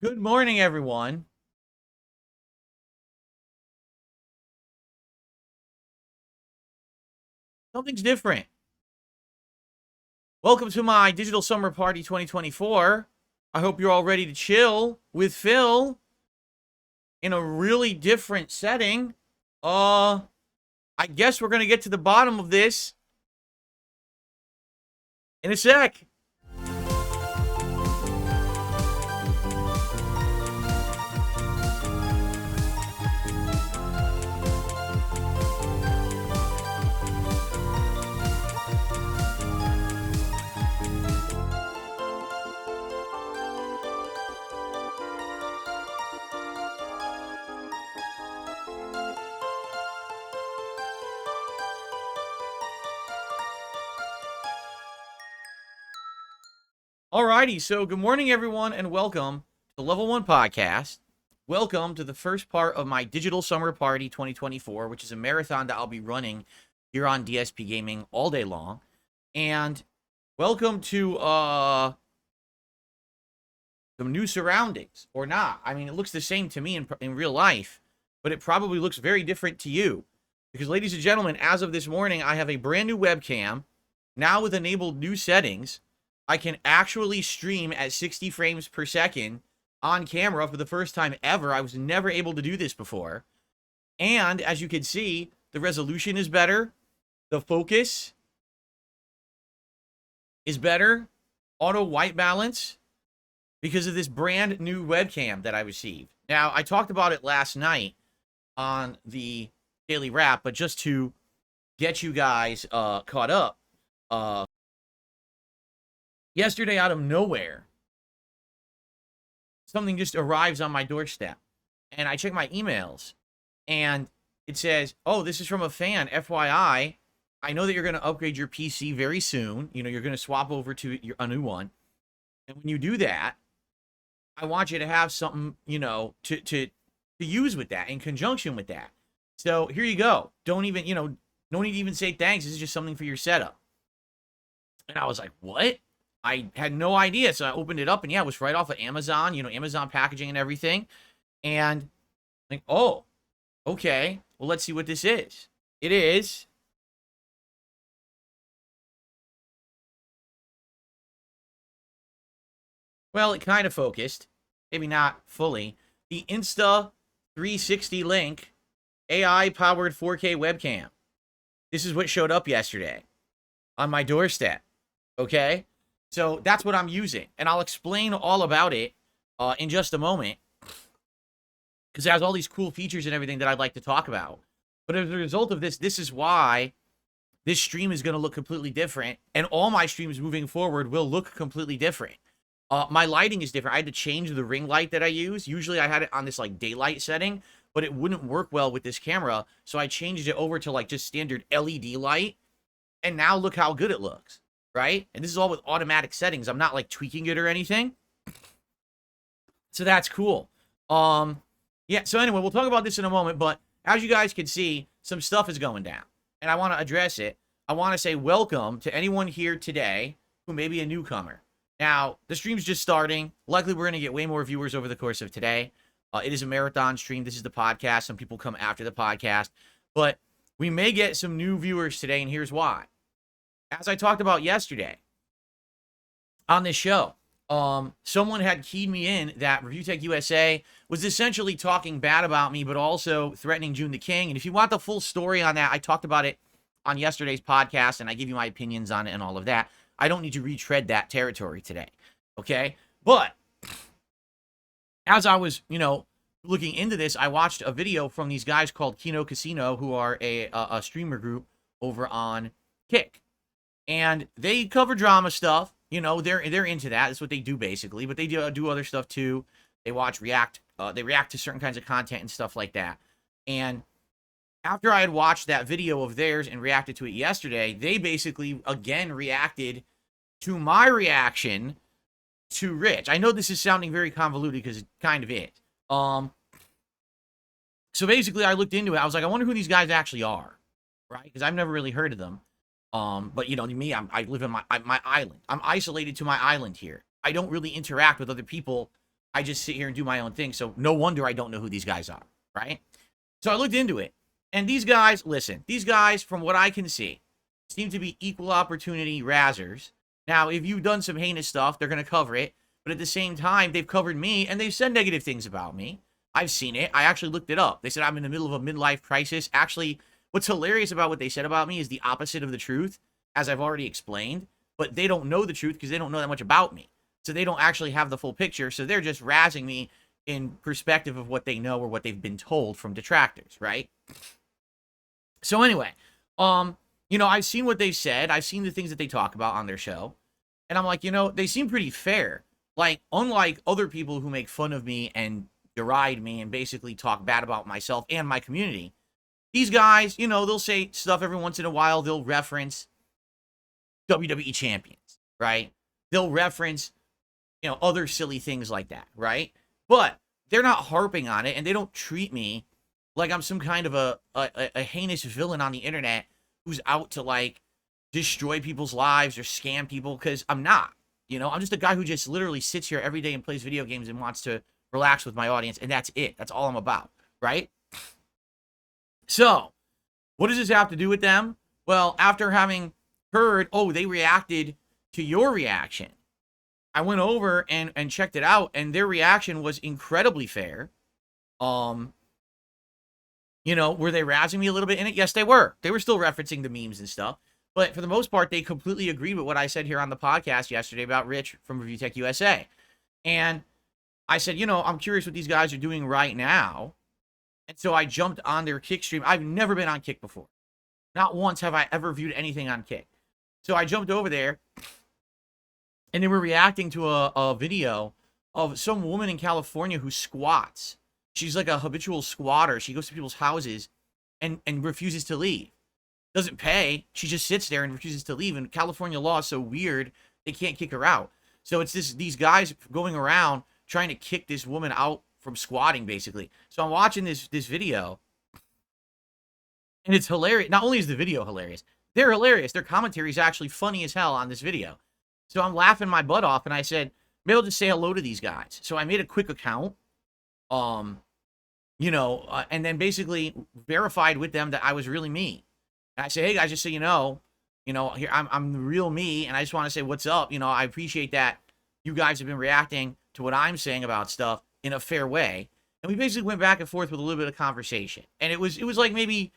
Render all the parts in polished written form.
Good morning, everyone. Something's different. Welcome to my Digital Summer Party 2024. I hope you're all ready to chill with Phil in a really different setting. I guess we're going to get to the bottom of this in a sec. Alrighty, so good morning, everyone, and welcome to the Level 1 Podcast. Welcome to the first part of my Digital Summer Party 2024, which is a marathon that I'll be running here on DSPGaming all day long. And welcome to some new surroundings, or not. I mean, it looks the same to me in real life, but it probably looks very different to you. Because, ladies and gentlemen, as of this morning, I have a brand new webcam, now with enabled new settings. I can actually stream at 60 frames per second on camera for the first time ever. I was never able to do this before. And as you can see, the resolution is better. The focus is better. Auto white balance because of this brand new webcam that I received. Now, I talked about it last night on the Daily Wrap, but just to get you guys caught up, yesterday, out of nowhere, something just arrives on my doorstep. And I check my emails, and it says, oh, this is from a fan. FYI, I know that you're going to upgrade your PC very soon. You know, you're going to swap over to a new one. And when you do that, I want you to have something, you know, to use with that, in conjunction with that. So here you go. Don't even, you know, no need to even say thanks. This is just something for your setup. And I was like, what? I had no idea, so I opened it up, and yeah, it was right off of Amazon, you know, Amazon packaging and everything. And like, oh, okay, well, let's see what this is. It is well, it kind of focused, maybe not fully. The Insta 360 Link AI-powered 4K webcam. This is what showed up yesterday on my doorstep, okay? So that's what I'm using, and I'll explain all about it in just a moment, because it has all these cool features and everything that I'd like to talk about. But as a result of this, this is why this stream is going to look completely different, and all my streams moving forward will look completely different. My lighting is different. I had to change the ring light that I use. Usually I had it on this like daylight setting, but it wouldn't work well with this camera, so I changed it over to like just standard LED light, and now look how good it looks. Right? And this is all with automatic settings. I'm not like tweaking it or anything. So that's cool. Yeah, so anyway, we'll talk about this in a moment, but as you guys can see, some stuff is going down, and I want to address it. I want to say welcome to anyone here today who may be a newcomer. Now, the stream's just starting. Likely we're going to get way more viewers over the course of today. It is a marathon stream. This is the podcast. Some people come after the podcast, but we may get some new viewers today, and here's why. As I talked about yesterday on this show, someone had keyed me in that ReviewTechUSA was essentially talking bad about me, but also threatening June the King. And if you want the full story on that, I talked about it on yesterday's podcast, and I give you my opinions on it and all of that. I don't need to retread that territory today, okay? But as I was, you know, looking into this, I watched a video from these guys called Kino Casino, who are a streamer group over on Kick. And they cover drama stuff. You know, they're into that. That's what they do, basically. But they do other stuff, too. They react to certain kinds of content and stuff like that. And after I had watched that video of theirs and reacted to it yesterday, they basically, again, reacted to my reaction to Rich. I know this is sounding very convoluted because it kind of is. So basically, I looked into it. I was like, I wonder who these guys actually are, right? Because I've never really heard of them. But you know, me, I live in my island. I'm isolated to my island here. I don't really interact with other people I just sit here and do my own thing. So no wonder I don't know who these guys are, right? So I looked into it. And these guys, listen, these guys, from what I can see, seem to be equal opportunity razzers. Now, if you've done some heinous stuff, they're going to cover it. But at the same time, they've covered me, and they've said negative things about me. I've seen it. I actually looked it up. They said I'm in the middle of a midlife crisis. Actually, what's hilarious about what they said about me is the opposite of the truth, as I've already explained. But they don't know the truth because they don't know that much about me. So they don't actually have the full picture. So they're just razzing me in perspective of what they know or what they've been told from detractors, right? So anyway, you know, I've seen what they've said. I've seen the things that they talk about on their show. And I'm like, you know, they seem pretty fair. Like, unlike other people who make fun of me and deride me and basically talk bad about myself and my community, these guys, you know, they'll say stuff every once in a while. They'll reference WWE champions, right? They'll reference, you know, other silly things like that, right? But they're not harping on it, and they don't treat me like I'm some kind of a heinous villain on the internet who's out to, like, destroy people's lives or scam people, because I'm not. You know, I'm just a guy who just literally sits here every day and plays video games and wants to relax with my audience, and that's it. That's all I'm about, right? So, what does this have to do with them? Well, after having heard, oh, they reacted to your reaction, I went over and checked it out, and their reaction was incredibly fair. You know, were they razzing me a little bit in it? Yes, they were. They were still referencing the memes and stuff. But for the most part, they completely agreed with what I said here on the podcast yesterday about Rich from ReviewTechUSA. And I said, you know, I'm curious what these guys are doing right now. And so I jumped on their Kick stream. I've never been on Kick before. Not once have I ever viewed anything on Kick. So I jumped over there, and they were reacting to a video of some woman in California who squats. She's like a habitual squatter. She goes to people's houses and refuses to leave. Doesn't pay. She just sits there and refuses to leave. And California law is so weird, they can't kick her out. So it's these guys going around trying to kick this woman out from squatting, basically. So I'm watching this video, and it's hilarious. Not only is the video hilarious, they're hilarious. Their commentary is actually funny as hell on this video. So I'm laughing my butt off, and I said, maybe I'll just say hello to these guys. So I made a quick account, you know, and then basically verified with them that I was really me. And I say, hey guys, just so you know, here I'm the real me, and I just want to say what's up. You know, I appreciate that you guys have been reacting to what I'm saying about stuff in a fair way. And we basically went back and forth with a little bit of conversation. And it was like maybe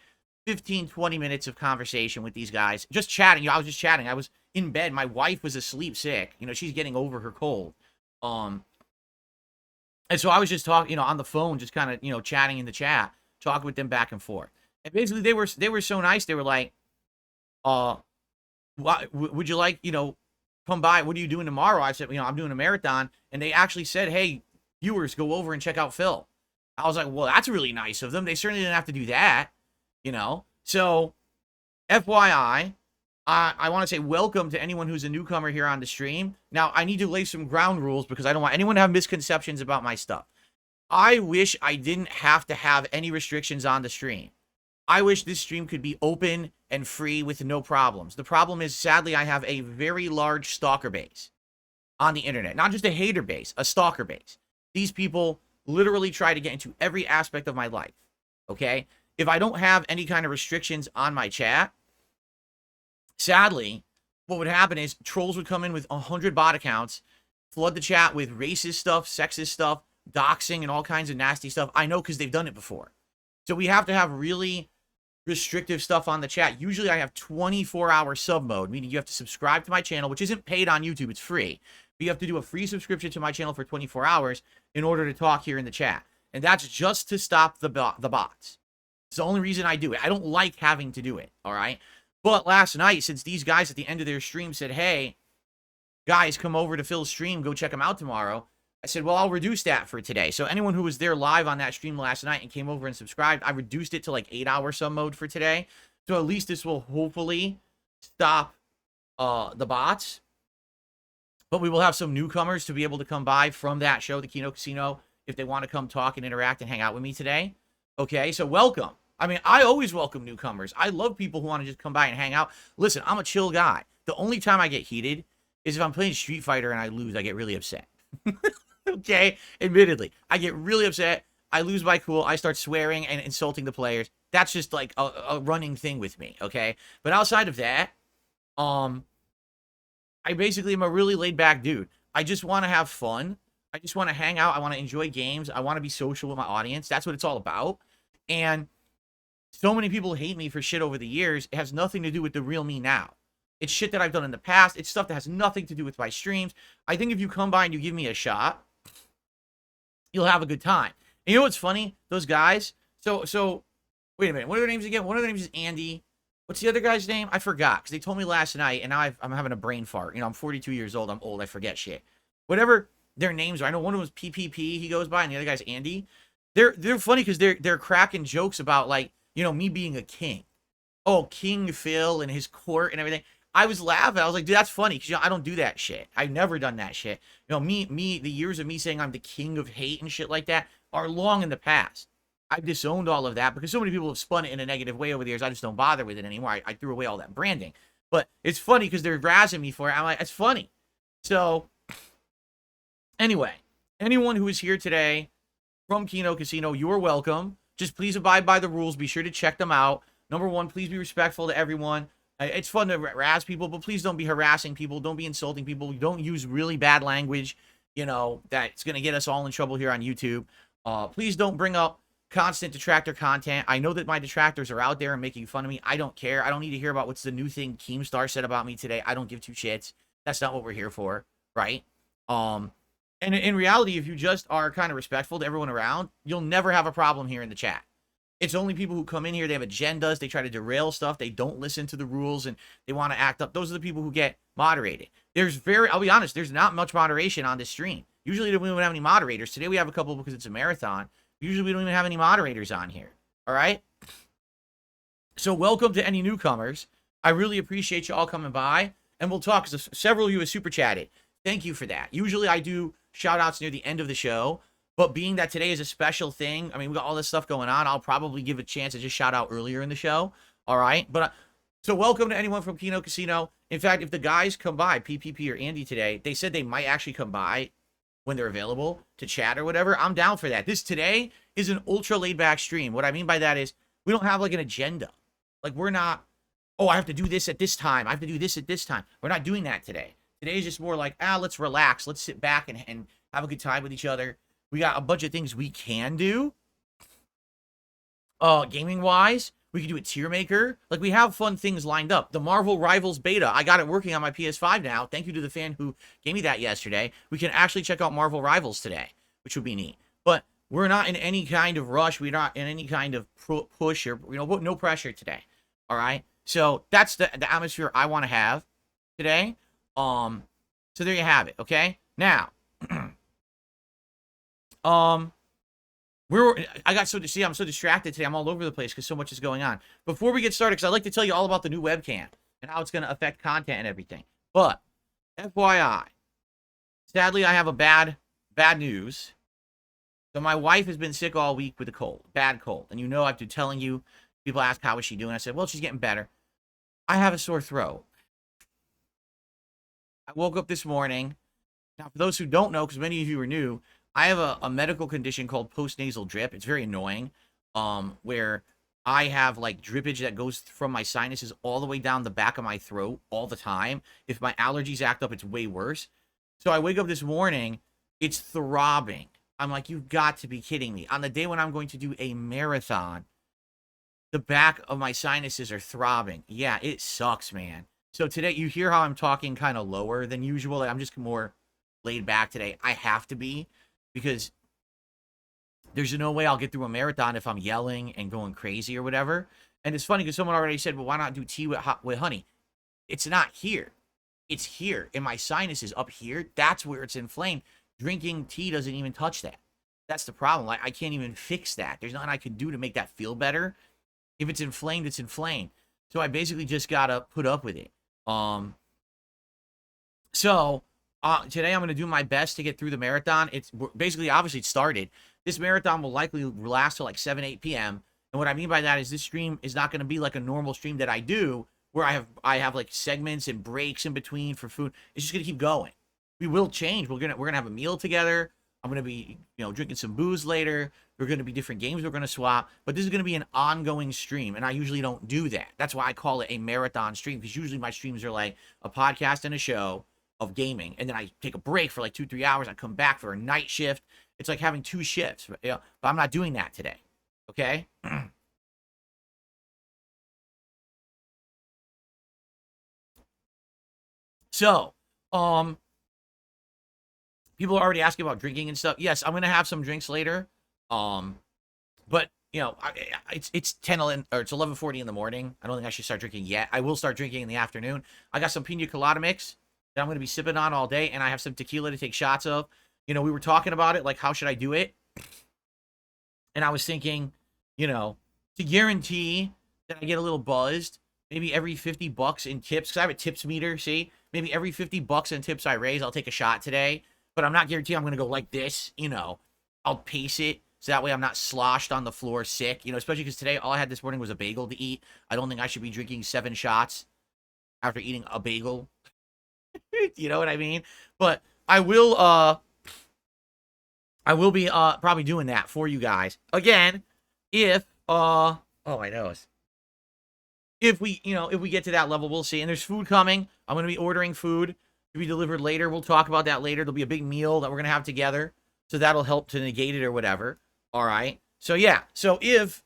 15, 20 minutes of conversation with these guys. Just chatting. You know, I was just chatting. I was in bed. My wife was asleep sick. You know, she's getting over her cold. And so I was just talking, you know, on the phone, just kind of, you know, chatting in the chat, talking with them back and forth. And basically they were so nice. They were like, would you like, you know, come by? What are you doing tomorrow? I said, you know, I'm doing a marathon. And they actually said, hey, viewers, go over and check out Phil. I was like, well, that's really nice of them. They certainly didn't have to do that, you know? So, FYI, I want to say welcome to anyone who's a newcomer here on the stream. Now, I need to lay some ground rules because I don't want anyone to have misconceptions about my stuff. I wish I didn't have to have any restrictions on the stream. I wish this stream could be open and free with no problems. The problem is, sadly, I have a very large stalker base on the internet. Not just a hater base, a stalker base. These people literally try to get into every aspect of my life, okay? If I don't have any kind of restrictions on my chat, sadly, what would happen is trolls would come in with 100 bot accounts, flood the chat with racist stuff, sexist stuff, doxing, and all kinds of nasty stuff. I know because they've done it before. So we have to have really restrictive stuff on the chat. Usually I have 24-hour sub mode, meaning you have to subscribe to my channel, which isn't paid on YouTube. It's free. But you have to do a free subscription to my channel for 24 hours in order to talk here in the chat. And that's just to stop the bots. It's the only reason I do it. I don't like having to do it, all right? But last night, since these guys at the end of their stream said, hey, guys, come over to Phil's stream, go check him out tomorrow, I said, well, I'll reduce that for today. So anyone who was there live on that stream last night and came over and subscribed, I reduced it to like 8-hour sub mode for today. So at least this will hopefully stop the bots. But we will have some newcomers to be able to come by from that show, the Kino Casino, if they want to come talk and interact and hang out with me today. Okay, so welcome. I mean, I always welcome newcomers. I love people who want to just come by and hang out. Listen, I'm a chill guy. The only time I get heated is if I'm playing Street Fighter and I lose, I get really upset. Okay? Admittedly, I get really upset. I lose my cool. I start swearing and insulting the players. That's just like a running thing with me, okay? But outside of that, I basically am a really laid back dude. I just want to have fun. I just want to hang out. I want to enjoy games. I want to be social with my audience. That's what it's all about. And so many people hate me for shit over the years. It has nothing to do with the real me now. It's shit that I've done in the past. It's stuff that has nothing to do with my streams. I think if you come by and you give me a shot, you'll have a good time. And you know what's funny? Those guys. So wait a minute. What are their names again? One of their names is Andy. What's the other guy's name? I forgot because they told me last night, and now I'm having a brain fart. You know, I'm 42 years old. I'm old. I forget shit. Whatever their names are. I know one of them was PPP. He goes by, and the other guy's Andy. They're funny because they're cracking jokes about, like, you know, me being a king. Oh, King Phil and his court and everything. I was laughing. I was like, dude, that's funny because, you know, I don't do that shit. I've never done that shit. You know, the years of me saying I'm the king of hate and shit like that are long in the past. I've disowned all of that because so many people have spun it in a negative way over the years. I just don't bother with it anymore. I threw away all that branding. But it's funny because they're razzing me for it. I'm like, it's funny. So, anyway, anyone who is here today from Kino Casino, you're welcome. Just please abide by the rules. Be sure to check them out. Number one, please be respectful to everyone. It's fun to razz people, but please don't be harassing people. Don't be insulting people. Don't use really bad language, you know, that's going to get us all in trouble here on YouTube. Please don't bring up constant detractor content. I know that my detractors are out there and making fun of me. I don't care. I don't need to hear about what's the new thing Keemstar said about me today. I don't give two shits. That's not what we're here for, right? And in reality, if you just are kind of respectful to everyone around, you'll never have a problem here in the chat. It's only people who come in here, they have agendas, they try to derail stuff, they don't listen to the rules, and they want to act up. Those are the people who get moderated. I'll be honest, there's not much moderation on this stream. Usually we don't have any moderators. Today we have a couple because it's a marathon. Usually we don't even have any moderators on here. All right? So welcome to any newcomers. I really appreciate you all coming by, and we'll talk. Several of you have super chatted. Thank you for that. Usually I do shout outs near the end of the show. But being that today is a special thing, I mean, we got all this stuff going on, I'll probably give a chance to just shout out earlier in the show. All right? But so welcome to anyone from Kino Casino. In fact, if the guys come by, PPP or Andy today, they said they might actually come by when they're available to chat or whatever. I'm down for that. This today is an ultra laid back stream. What I mean by that is we don't have like an agenda. Like we're not, oh, I have to do this at this time. I have to do this at this time. We're not doing that today. Today is just more like, let's relax. Let's sit back and have a good time with each other. We got a bunch of things we can do. Gaming-wise, we can do a Tiermaker. Like, we have fun things lined up. The Marvel Rivals beta, I got it working on my PS5 now. Thank you to the fan who gave me that yesterday. We can actually check out Marvel Rivals today, which would be neat. But we're not in any kind of rush. We're not in any kind of push or, you know, no pressure today. All right? So that's the atmosphere I want to have today. So there you have it, okay? Now, I'm so distracted today. I'm all over the place because so much is going on. Before we get started, because I'd like to tell you all about the new webcam and how it's going to affect content and everything. But FYI, sadly, I have a bad news. So my wife has been sick all week with a cold, bad cold. And you know, I've been telling you, people ask, how is she doing? I said, well, she's getting better. I have a sore throat. I woke up this morning. Now, for those who don't know, because many of you are new, I have a medical condition called postnasal drip. It's very annoying, where I have like drippage that goes from my sinuses all the way down the back of my throat all the time. If my allergies act up, it's way worse. So I wake up this morning, it's throbbing. I'm like, you've got to be kidding me. On the day when I'm going to do a marathon, the back of my sinuses are throbbing. Yeah, it sucks, man. So today, you hear how I'm talking kind of lower than usual. Like, I'm just more laid back today. I have to be. Because there's no way I'll get through a marathon if I'm yelling and going crazy or whatever. And it's funny because someone already said, well, why not do tea with honey? It's not here. It's here in my sinuses up here. That's where it's inflamed. Drinking tea doesn't even touch that. That's the problem. Like, I can't even fix that. There's nothing I could do to make that feel better. If it's inflamed, it's inflamed. So I basically just got to put up with it. Today I'm going to do my best to get through the marathon. It's basically, obviously, it started. This marathon will likely last till like 7, 8 p.m. And what I mean by that is this stream is not going to be like a normal stream that I do where I have like segments and breaks in between for food. It's just going to keep going. We will change. We're going to have a meal together. I'm going to be, drinking some booze later. There are going to be different games we're going to swap, but this is going to be an ongoing stream, and I usually don't do that. That's why I call it a marathon stream, because usually my streams are like a podcast and a show of gaming, and then I take a break for like 2-3 hours. I come back for a night shift. It's like having 2 shifts, but I'm not doing that today, okay? So, people are already asking about drinking and stuff. Yes, I'm gonna have some drinks later. But it's 10 or it's 11:40 in the morning. I don't think I should start drinking yet. I will start drinking in the afternoon. I got some pina colada mix that I'm gonna be sipping on all day, and I have some tequila to take shots of. We were talking about it, like how should I do it? And I was thinking, to guarantee that I get a little buzzed, maybe every $50 in tips, because I have a tips meter, see? Maybe every $50 in tips I raise, I'll take a shot today. But I'm not guaranteed I'm going to go like this, I'll pace it, so that way I'm not sloshed on the floor sick, especially because today all I had this morning was a bagel to eat. I don't think I should be drinking 7 shots after eating a bagel. You know what I mean? But I will be probably doing that for you guys. Again, if oh my nose. If we get to that level, we'll see. And there's food coming. I'm going to be ordering food to be delivered later. We'll talk about that later. There'll be a big meal that we're going to have together. So that'll help to negate it or whatever. All right. So yeah. So if,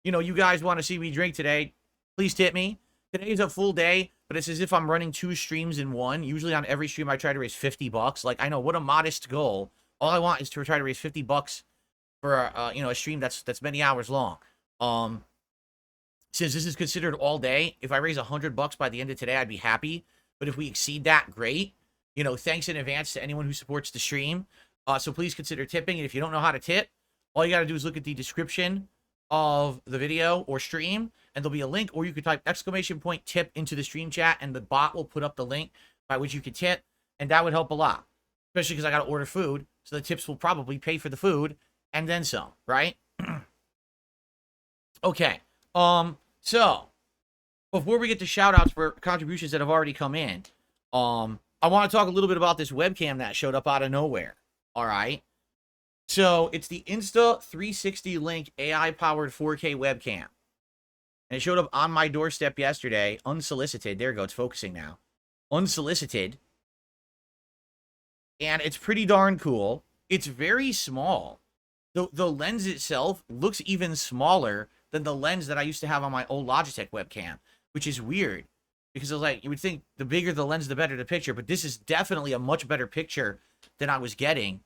you guys want to see me drink today, please tip me. Today's a full day, but it's as if I'm running 2 streams in one. Usually on every stream, I try to raise $50. Like, I know, what a modest goal. All I want is to try to raise $50 for, a stream that's many hours long. Since this is considered all day, if I raise $100 by the end of today, I'd be happy. But if we exceed that, great. Thanks in advance to anyone who supports the stream. So please consider tipping. And if you don't know how to tip, all you got to do is look at the description of the video or stream, and there'll be a link, or you could type !tip into the stream chat, and the bot will put up the link by which you can tip, and that would help a lot. Especially because I got to order food, so the tips will probably pay for the food, and then some, right? Okay. So, before we get to shout-outs for contributions that have already come in, I want to talk a little bit about this webcam that showed up out of nowhere, all right? So, it's the Insta360 Link AI-powered 4K webcam. And it showed up on my doorstep yesterday, unsolicited. There we go, it's focusing now. Unsolicited. And it's pretty darn cool. It's very small. The lens itself looks even smaller than the lens that I used to have on my old Logitech webcam, which is weird. Because I was like, you would think the bigger the lens, the better the picture. But this is definitely a much better picture than I was getting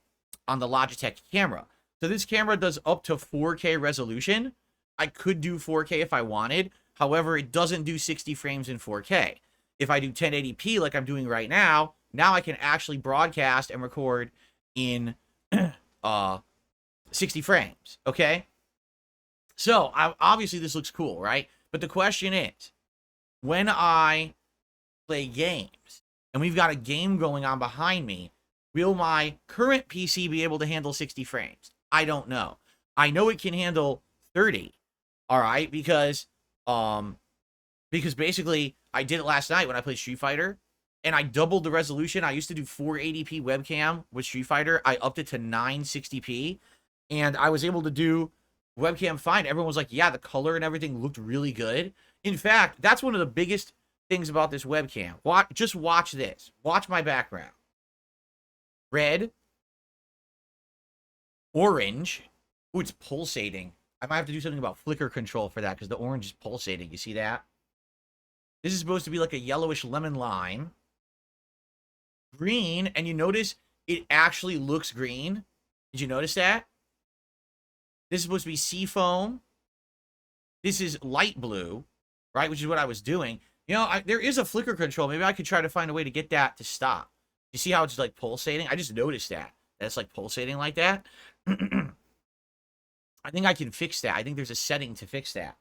on the Logitech camera. So this camera does up to 4K resolution. I could do 4K if I wanted. However, it doesn't do 60 frames in 4K. If I do 1080p like I'm doing right now I can actually broadcast and record in 60 frames, okay? So, obviously this looks cool, right? But the question is, when I play games, and we've got a game going on behind me, will my current PC be able to handle 60 frames? I don't know. I know it can handle 30, all right? Because basically, I did it last night when I played Street Fighter, and I doubled the resolution. I used to do 480p webcam with Street Fighter. I upped it to 960p, and I was able to do webcam fine. Everyone was like, yeah, the color and everything looked really good. In fact, that's one of the biggest things about this webcam. Just watch this. Watch my background. Red. Orange. Ooh, it's pulsating. I might have to do something about flicker control for that because the orange is pulsating. You see that? This is supposed to be like a yellowish lemon lime. Green, and you notice it actually looks green. Did you notice that? This is supposed to be seafoam. This is light blue, right? Which is what I was doing. There is a flicker control. Maybe I could try to find a way to get that to stop. You see how it's like pulsating? I just noticed that. That's like pulsating like that. I think I can fix that. I think there's a setting to fix that.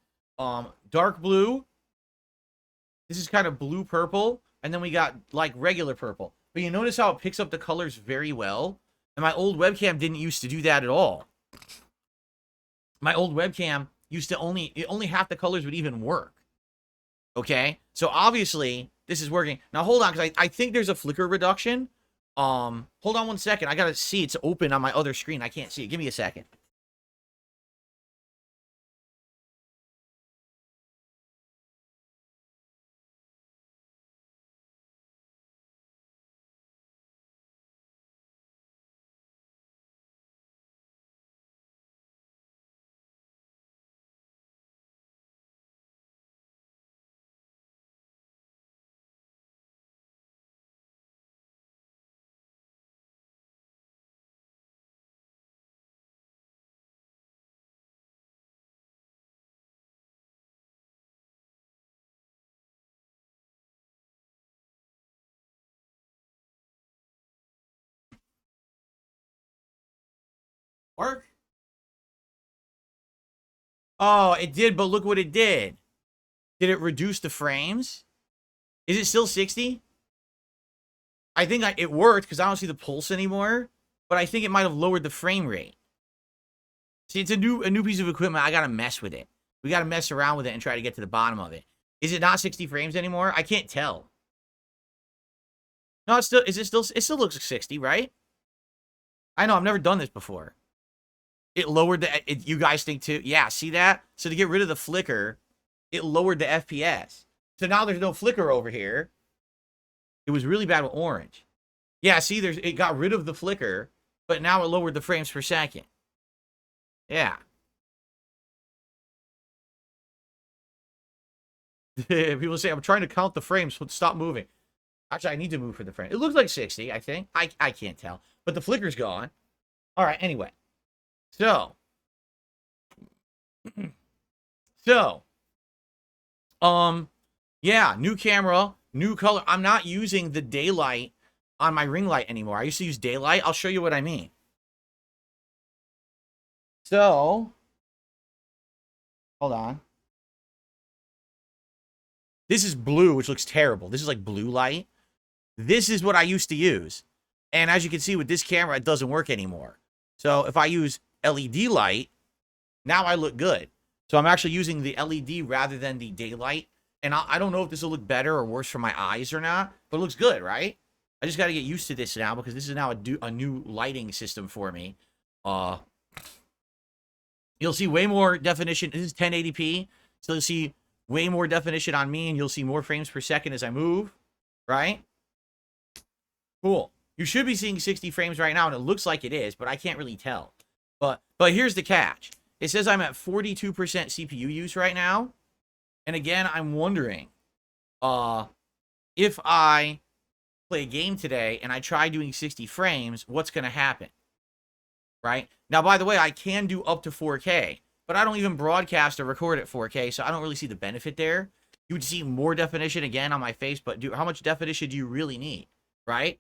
Dark blue. This is kind of blue purple. And then we got like regular purple. But you notice how it picks up the colors very well? And my old webcam didn't used to do that at all. My old webcam used to only half the colors would even work. Okay? So obviously, this is working. Now hold on, because I think there's a flicker reduction Hold on one second. I gotta see it's open on my other screen. I can't see it. Give me a second. Work? Oh, it did, but look what it did. Did it reduce the frames? Is it still 60? I think it worked because I don't see the pulse anymore, but I think it might have lowered the frame rate. See, it's a new piece of equipment. I gotta mess with it. We gotta mess around with it and try to get to the bottom of it. Is it not 60 frames anymore? I can't tell. No, it's still. Is it still? It still looks like 60, right? I know. I've never done this before. It lowered the. You guys think too? Yeah. See that? So to get rid of the flicker, it lowered the FPS. So now there's no flicker over here. It was really bad with orange. Yeah. See, it got rid of the flicker, but now it lowered the frames per second. Yeah. People say, I'm trying to count the frames, so stop moving. Actually, I need to move for the frame. It looks like 60, I think. I can't tell. But the flicker's gone. All right, anyway. So. Yeah, new camera, new color. I'm not using the daylight on my ring light anymore. I used to use daylight. I'll show you what I mean. So, hold on. This is blue, which looks terrible. This is like blue light. This is what I used to use. And as you can see with this camera, it doesn't work anymore. So if I use LED light, now I look good. So I'm actually using the LED rather than the daylight. And I don't know if this will look better or worse for my eyes or not, but it looks good, right? I just got to get used to this now because this is now a new lighting system for me. You'll see way more definition. This is 1080p. So you'll see way more definition on me, and you'll see more frames per second as I move, right? Cool. You should be seeing 60 frames right now, and it looks like it is, but I can't really tell. But here's the catch. It says I'm at 42% CPU use right now. And again, I'm wondering if I play a game today and I try doing 60 frames, what's going to happen? Right? Now, by the way, I can do up to 4K, but I don't even broadcast or record at 4K, so I don't really see the benefit there. You would see more definition again on my face, but how much definition do you really need? Right?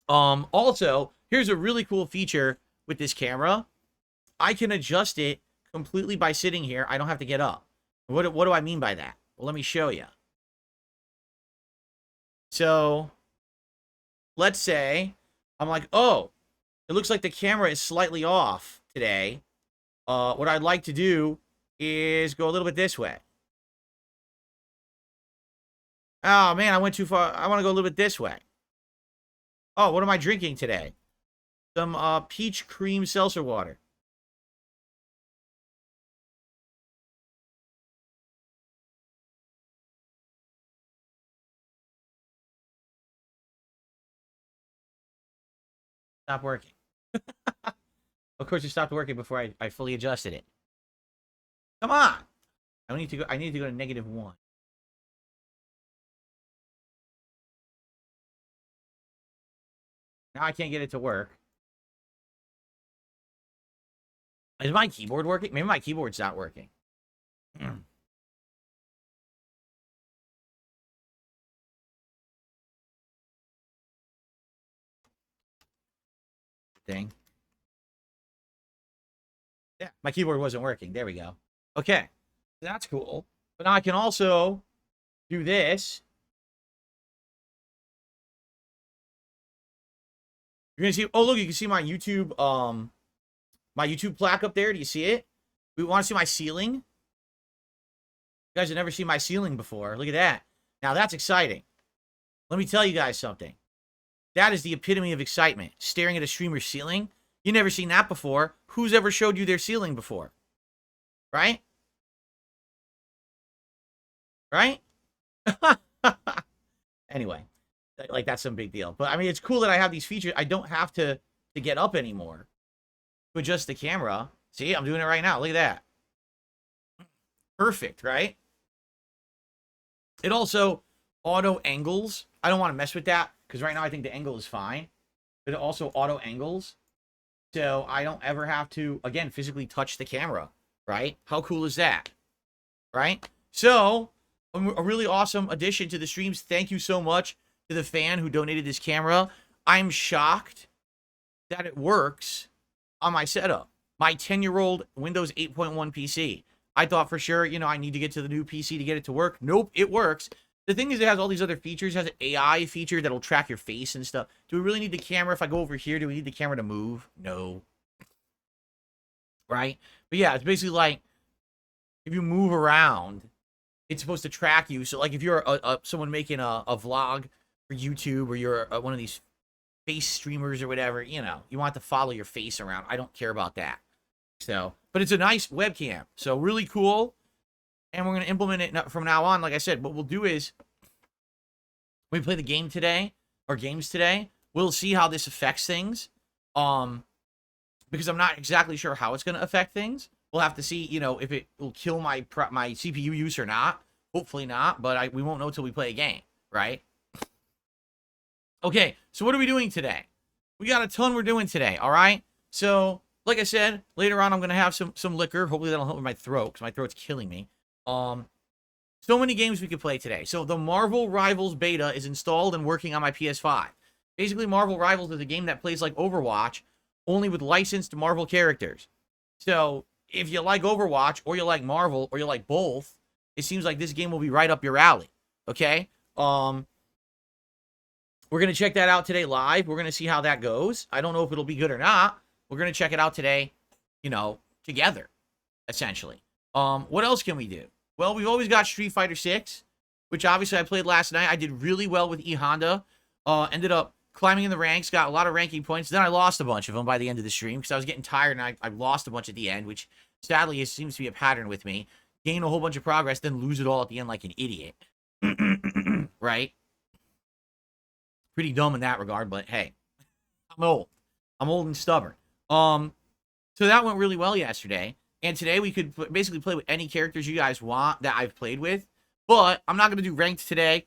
Also, here's a really cool feature with this camera. I can adjust it completely by sitting here. I don't have to get up. What do I mean by that? Well, let me show you. So, let's say I'm like, oh, it looks like the camera is slightly off today. What I'd like to do is go a little bit this way. Oh, man, I went too far. I want to go a little bit this way. Oh, what am I drinking today? Some peach cream seltzer water. Stop working. Of course, it stopped working before I fully adjusted it. Come on. I need to go to -1. Now I can't get it to work. Is my keyboard working? Maybe my keyboard's not working. Thing. Yeah, my keyboard wasn't working. There we go. Okay. That's cool. But now I can also do this. You're gonna see. Oh, look! You can see my YouTube plaque up there. Do you see it? We want to see my ceiling. You guys have never seen my ceiling before. Look at that. Now that's exciting. Let me tell you guys something. That is the epitome of excitement. Staring at a streamer's ceiling. You've never seen that before. Who's ever showed you their ceiling before? Right? Right? Anyway, like that's some big deal. But I mean, it's cool that I have these features. I don't have to get up anymore to adjust the camera. See, I'm doing it right now. Look at that. Perfect, right? It also auto angles. I don't want to mess with that because right now I think the angle is fine. But it also auto angles. So I don't ever have to, again, physically touch the camera, right? How cool is that? Right? So, a really awesome addition to the streams. Thank you so much to the fan who donated this camera. I'm shocked that it works on my setup. My 10-year-old Windows 8.1 PC. I thought for sure, you know, I need to get to the new PC to get it to work. Nope, it works. The thing is, it has all these other features. It has an AI feature that'll track your face and stuff. Do we really need the camera? If I go over here, do we need the camera to move? No. Right? But yeah, it's basically like, if you move around, it's supposed to track you. So, like, if you're someone making a vlog for YouTube, or you're one of these face streamers or whatever, you know, you want to follow your face around. I don't care about that. So, but it's a nice webcam. So, really cool. And we're going to implement it from now on. Like I said, what we'll do is, when we play the game today, or games today, we'll see how this affects things. Because I'm not exactly sure how it's going to affect things. We'll have to see, you know, if it will kill my CPU use or not. Hopefully not, but we won't know until we play a game, right? Okay, so what are we doing today? We got a ton we're doing today, all right? So, like I said, later on I'm going to have some liquor. Hopefully that'll help with my throat, because my throat's killing me. So many games we could play today. So the Marvel Rivals beta is installed and working on my PS5. Basically, Marvel Rivals is a game that plays like Overwatch, only with licensed Marvel characters. So if you like Overwatch, or you like Marvel, or you like both, it seems like this game will be right up your alley. Okay? We're going to check that out today live. We're going to see how that goes. I don't know if it'll be good or not. We're going to check it out today, you know, together, essentially. What else can we do? Well, we've always got Street Fighter 6, which obviously I played last night. I did really well with E Honda. Ended up climbing in the ranks, got a lot of ranking points. Then I lost a bunch of them by the end of the stream because I was getting tired, and I lost a bunch at the end, which sadly seems to be a pattern with me. Gain a whole bunch of progress, then lose it all at the end like an idiot. Right? Pretty dumb in that regard, but hey, I'm old. I'm old and stubborn. So that went really well yesterday. And today we could basically play with any characters you guys want that I've played with. But I'm not going to do ranked today,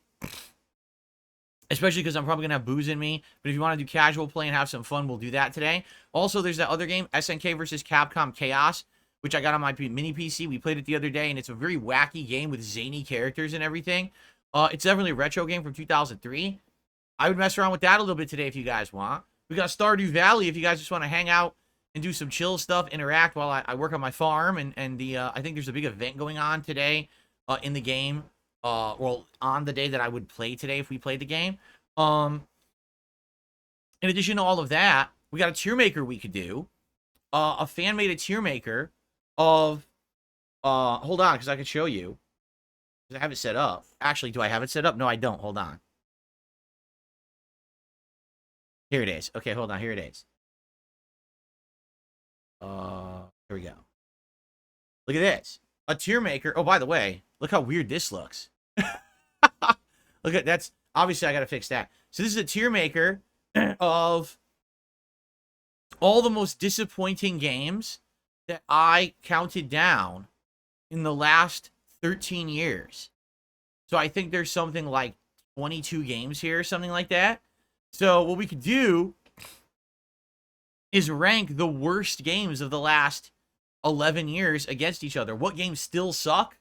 especially because I'm probably going to have booze in me. But if you want to do casual play and have some fun, we'll do that today. Also, there's that other game, SNK versus Capcom Chaos, which I got on my mini PC. We played it the other day, and it's a very wacky game with zany characters and everything. It's definitely a retro game from 2003. I would mess around with that a little bit today if you guys want. We got Stardew Valley if you guys just want to hang out and do some chill stuff, interact while I work on my farm. And I think there's a big event going on today in the game. Well, on the day that I would play today if we played the game. In addition to all of that, we got a Tiermaker we could do. A fan made a Tiermaker of... hold on, because I could show you. I have it set up. Actually, do I have it set up? No, I don't. Hold on. Here it is. Okay, hold on. Here it is. Here we go. Look at this. A Tiermaker. Oh, by the way, look how weird this looks. Look at that's obviously I gotta fix that. So this is a Tiermaker of all the most disappointing games that I counted down in the last 13 years. So I think there's something like 22 games here, something like that. So what we could do is rank the worst games of the last 11 years against each other. What games still suck?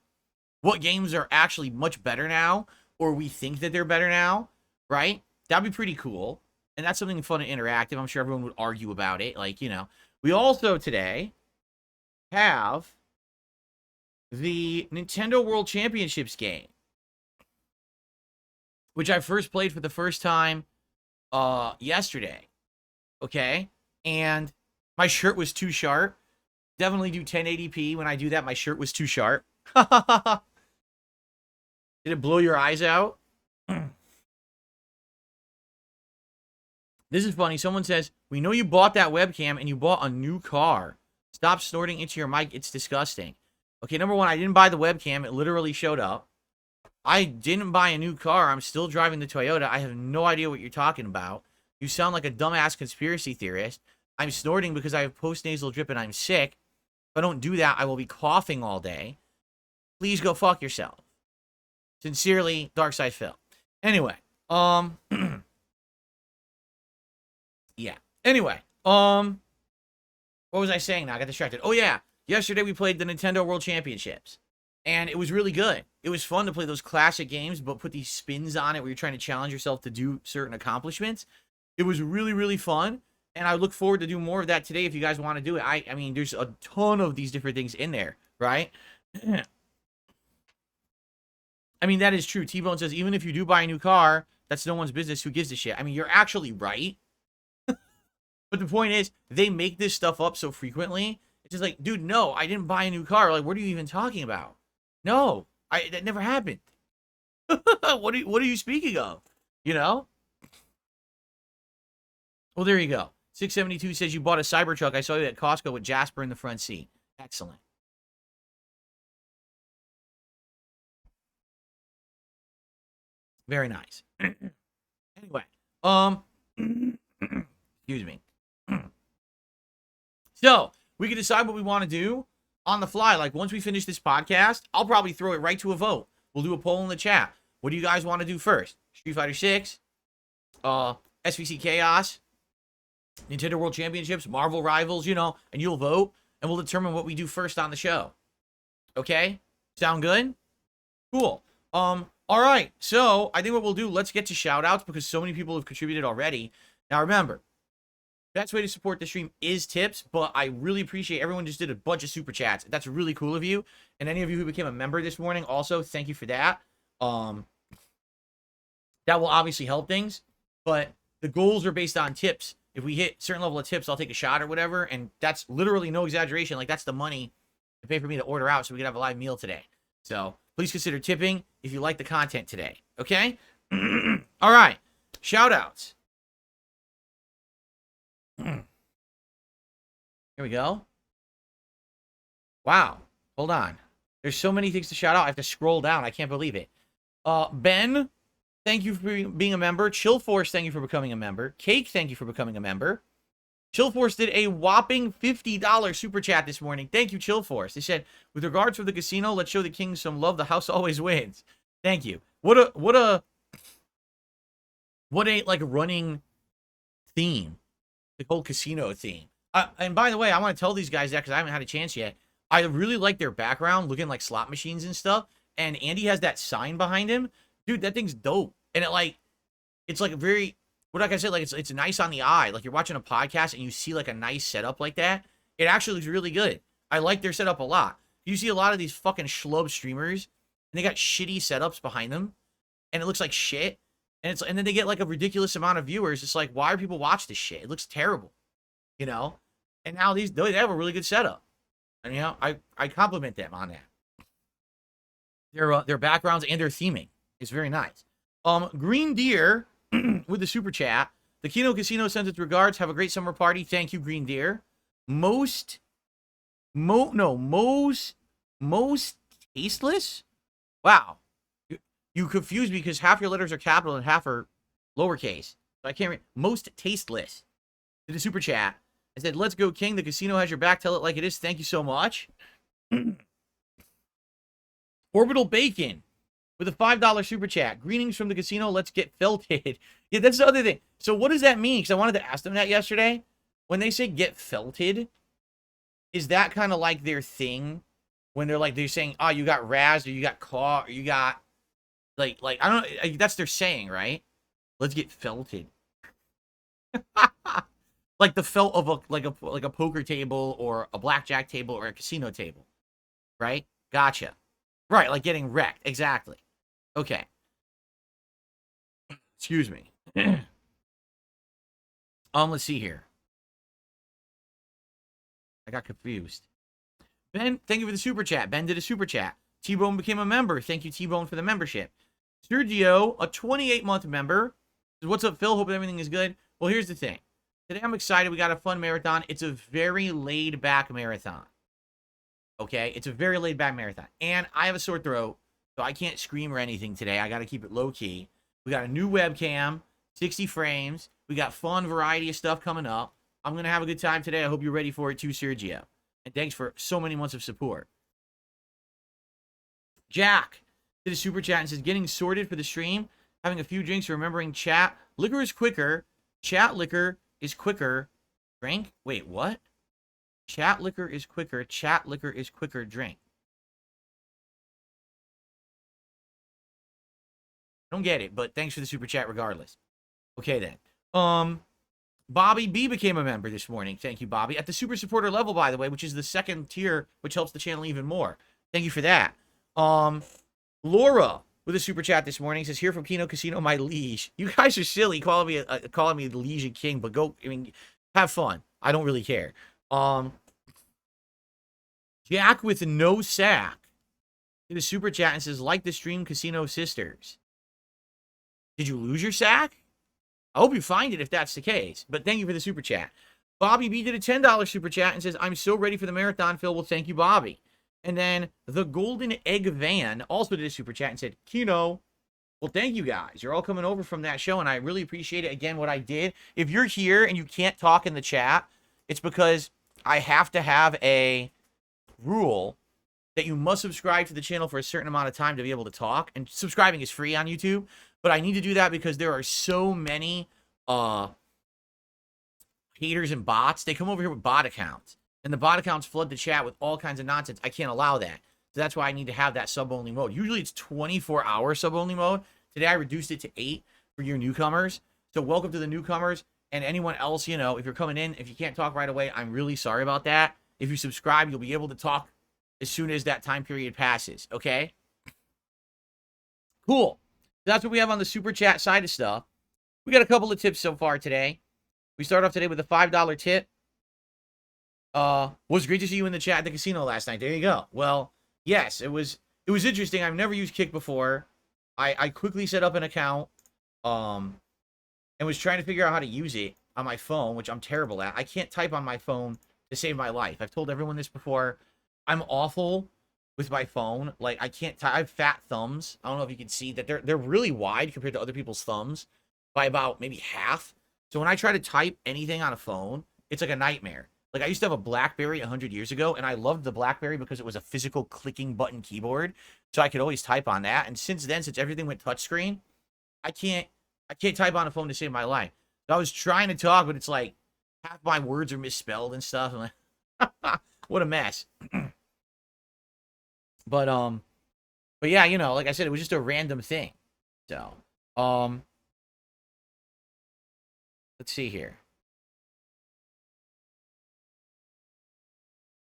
What games are actually much better now? Or we think that they're better now, right? That'd be pretty cool. And that's something fun and interactive. I'm sure everyone would argue about it. Like, you know. We also today have the Nintendo World Championships game, which I first played for the first time yesterday. Okay? And my shirt was too sharp. Definitely do 1080p. When I do that, my shirt was too sharp. Did it blow your eyes out? This is funny. Someone says, we know you bought that webcam and you bought a new car. Stop snorting into your mic. It's disgusting. Okay, number one, I didn't buy the webcam. It literally showed up. I didn't buy a new car. I'm still driving the Toyota. I have no idea what you're talking about. You sound like a dumbass conspiracy theorist. I'm snorting because I have post-nasal drip and I'm sick. If I don't do that, I will be coughing all day. Please go fuck yourself. Sincerely, Darkside Phil. Anyway, yeah. Anyway, what was I saying now? I got distracted. Oh, yeah. Yesterday we played the Nintendo World Championships. And it was really good. It was fun to play those classic games, but put these spins on it where you're trying to challenge yourself to do certain accomplishments. It was really, really fun. And I look forward to do more of that today if you guys want to do it. I mean, there's a ton of these different things in there, right? I mean, that is true. T-Bone says, even if you do buy a new car, that's no one's business. Who gives a shit? I mean, you're actually right. But the point is, they make this stuff up so frequently. It's just like, dude, no, I didn't buy a new car. Like, what are you even talking about? No, that never happened. What are you speaking of? You know? Well, there you go. 672 says you bought a Cybertruck. I saw you at Costco with Jasper in the front seat. Excellent. Very nice. Anyway, excuse me. So, we can decide what we want to do on the fly. Like, once we finish this podcast, I'll probably throw it right to a vote. We'll do a poll in the chat. What do you guys want to do first? Street Fighter 6, SVC Chaos, Nintendo World Championships, Marvel Rivals, you know, and you'll vote, and we'll determine what we do first on the show. Okay? Sound good? Cool. All right. So, I think what we'll do, let's get to shout-outs because so many people have contributed already. Now, remember, best way to support the stream is tips, but I really appreciate everyone just did a bunch of super chats. That's really cool of you. And any of you who became a member this morning, also, thank you for that. That will obviously help things, but the goals are based on tips. If we hit a certain level of tips, I'll take a shot or whatever, and that's literally no exaggeration. Like, that's the money to pay for me to order out so we can have a live meal today. So, please consider tipping if you like the content today, okay? All right, shout-outs. Here we go. Wow. Hold on. There's so many things to shout out. I have to scroll down. I can't believe it. Ben, thank you for being a member. Chillforce, thank you for becoming a member. Cake, thank you for becoming a member. Chillforce did a whopping $50 super chat this morning. Thank you, Chillforce. They said, with regards for the casino, let's show the king some love. The house always wins. Thank you. What a like running theme. The whole casino theme. And by the way, I want to tell these guys that because I haven't had a chance yet. I really like their background, looking like slot machines and stuff. And Andy has that sign behind him. Dude, that thing's dope. And it's like very, what like I said, like it's nice on the eye. Like you're watching a podcast and you see like a nice setup like that. It actually looks really good. I like their setup a lot. You see a lot of these fucking schlub streamers, and they got shitty setups behind them, and it looks like shit. And then they get like a ridiculous amount of viewers. It's like, why are people watch this shit? It looks terrible, you know? And now they have a really good setup. And, you know, I compliment them on that. Their backgrounds and their theming is very nice. Green Deer with the super chat. The Kino Casino sends its regards. Have a great summer party. Thank you, Green Deer. Most tasteless? Wow. You confused me because half your letters are capital and half are lowercase. So I can't read. Most tasteless. Did a super chat. I said, let's go, King. The casino has your back. Tell it like it is. Thank you so much. Orbital Bacon with a $5 super chat. Greetings from the casino. Let's get felted. Yeah, that's the other thing. So what does that mean? Because I wanted to ask them that yesterday. When they say get felted, is that kind of like their thing? When they're saying, oh, you got razzed or you got caught or you got... Like I don't know. That's their saying, right? Let's get felted. Like the felt of a poker table or a blackjack table or a casino table, right? Gotcha. Right, like getting wrecked. Exactly. Okay. Excuse me. Let's see here. I got confused. Ben, thank you for the super chat. Ben did a super chat. T-Bone became a member. Thank you, T-Bone, for the membership. Sergio, a 28-month member. What's up, Phil? Hope everything is good. Well, here's the thing. Today I'm excited. We got a fun marathon. It's a very laid-back marathon. Okay? It's a very laid-back marathon. And I have a sore throat, so I can't scream or anything today. I got to keep it low-key. We got a new webcam, 60 frames. We got fun variety of stuff coming up. I'm going to have a good time today. I hope you're ready for it too, Sergio. And thanks for so many months of support. Jack did a super chat and says, getting sorted for the stream, having a few drinks, remembering chat. Liquor is quicker. Chat liquor is quicker. Drink? Wait, what? Chat liquor is quicker. Chat liquor is quicker. Drink. Don't get it, but thanks for the super chat regardless. Okay, then. Bobby B became a member this morning. Thank you, Bobby. At the super supporter level, by the way, which is the second tier, which helps the channel even more. Thank you for that. Laura with a super chat this morning says, here from Kino Casino, my liege. You guys are silly calling me the liege and king, but go, I mean, have fun. I don't really care. Jack with no sack did a super chat and says, like the stream Casino Sisters. Did you lose your sack? I hope you find it if that's the case. But thank you for the super chat. Bobby B did a $10 super chat and says, I'm so ready for the marathon, Phil. Well, thank you, Bobby. And then the Golden Egg Van also did a super chat and said, Kino. Well, thank you guys. You're all coming over from that show, and I really appreciate it. Again, what I did. If you're here and you can't talk in the chat, it's because I have to have a rule that you must subscribe to the channel for a certain amount of time to be able to talk. And subscribing is free on YouTube. But I need to do that because there are so many haters and bots. They come over here with bot accounts. And the bot accounts flood the chat with all kinds of nonsense. I can't allow that. So that's why I need to have that sub-only mode. Usually it's 24-hour sub-only mode. Today I reduced it to 8 for your newcomers. So welcome to the newcomers. And anyone else, you know, if you're coming in, if you can't talk right away, I'm really sorry about that. If you subscribe, you'll be able to talk as soon as that time period passes. Okay? Cool. That's what we have on the super chat side of stuff. We got a couple of tips so far today. We start off today with a $5 tip. Was great to see you in the chat at the casino last night. There you go. Well, yes, it was interesting. I've never used Kick before. I quickly set up an account and was trying to figure out how to use it on my phone, which I'm terrible at. I can't type on my phone to save my life. I've told everyone this before. I'm awful with my phone. Like, I can't type. I have fat thumbs. I don't know if you can see that they're really wide compared to other people's thumbs by about maybe half. So when I try to type anything on a phone, it's like a nightmare. Like, I used to have a BlackBerry 100 years ago, and I loved the BlackBerry because it was a physical clicking button keyboard, so I could always type on that. And since then, since everything went touchscreen, I can't type on a phone to save my life. So I was trying to talk, but it's like half my words are misspelled and stuff. I'm like, what a mess. But yeah, you know, like I said, it was just a random thing. So, let's see here.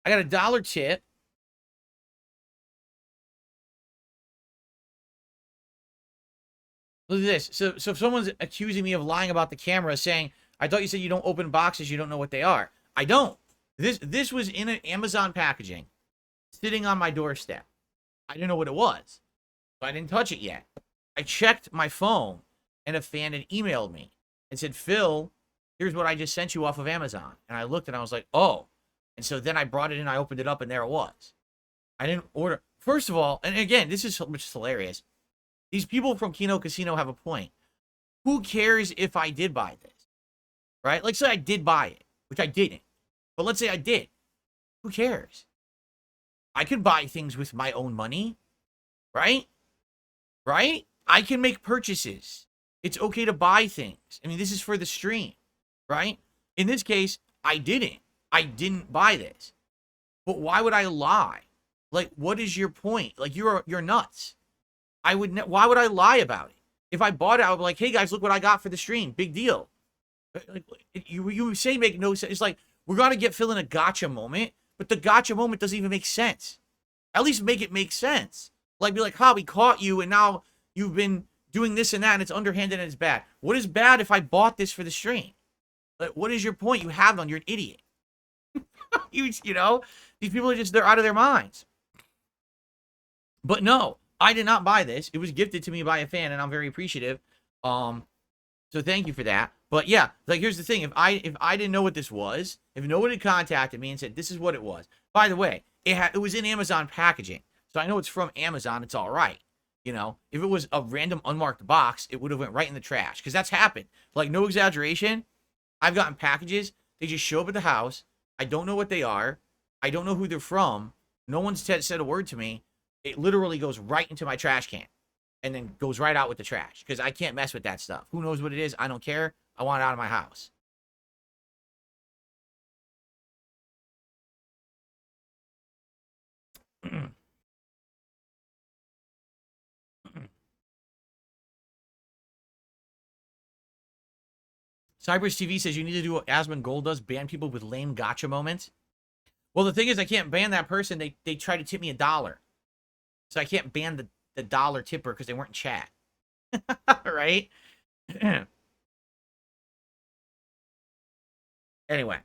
I got a $1 tip. Look at this. So if someone's accusing me of lying about the camera, saying, I thought you said you don't open boxes, you don't know what they are. I don't. This was in an Amazon packaging, sitting on my doorstep. I didn't know what it was, so I didn't touch it yet. I checked my phone, and a fan had emailed me and said, Phil, here's what I just sent you off of Amazon. And I looked, and I was like, oh. And so then I brought it in, I opened it up, and there it was. I didn't order. First of all, and again, this is hilarious. These people from Kino Casino have a point. Who cares if I did buy this? Right? Like, say I did buy it, which I didn't. But let's say I did. Who cares? I can buy things with my own money. Right? Right? I can make purchases. It's okay to buy things. I mean, this is for the stream. Right? In this case, I didn't. I didn't buy this. But why would I lie? Like, what is your point? Like, you're nuts. Why would I lie about it? If I bought it, I would be like, hey guys, look what I got for the stream. Big deal. Like, you say make no sense. It's like, we're going to get Phil in a gotcha moment, but the gotcha moment doesn't even make sense. At least make it make sense. Like, be like, we caught you, and now you've been doing this and that, and it's underhanded and it's bad. What is bad if I bought this for the stream? Like, what is your point? You have none. You're an idiot. You know, these people are just, they're out of their minds. But no, I did not buy this. It was gifted to me by a fan, and I'm very appreciative. So So thank you for that. But yeah, like here's the thing: if I didn't know what this was, if nobody contacted me and said this is what it was. By the way, it was in Amazon packaging, so I know it's from Amazon. It's all right. You know, if it was a random unmarked box, it would have went right in the trash because that's happened. Like no exaggeration, I've gotten packages. They just show up at the house. I don't know what they are. I don't know who they're from. No one's said a word to me. It literally goes right into my trash can and then goes right out with the trash because I can't mess with that stuff. Who knows what it is? I don't care. I want it out of my house. Cypress TV says you need to do what Asmongold does, ban people with lame gotcha moments. Well, the thing is, I can't ban that person. They try to tip me $1. So I can't ban the dollar tipper because they weren't in chat. Right? Anyway.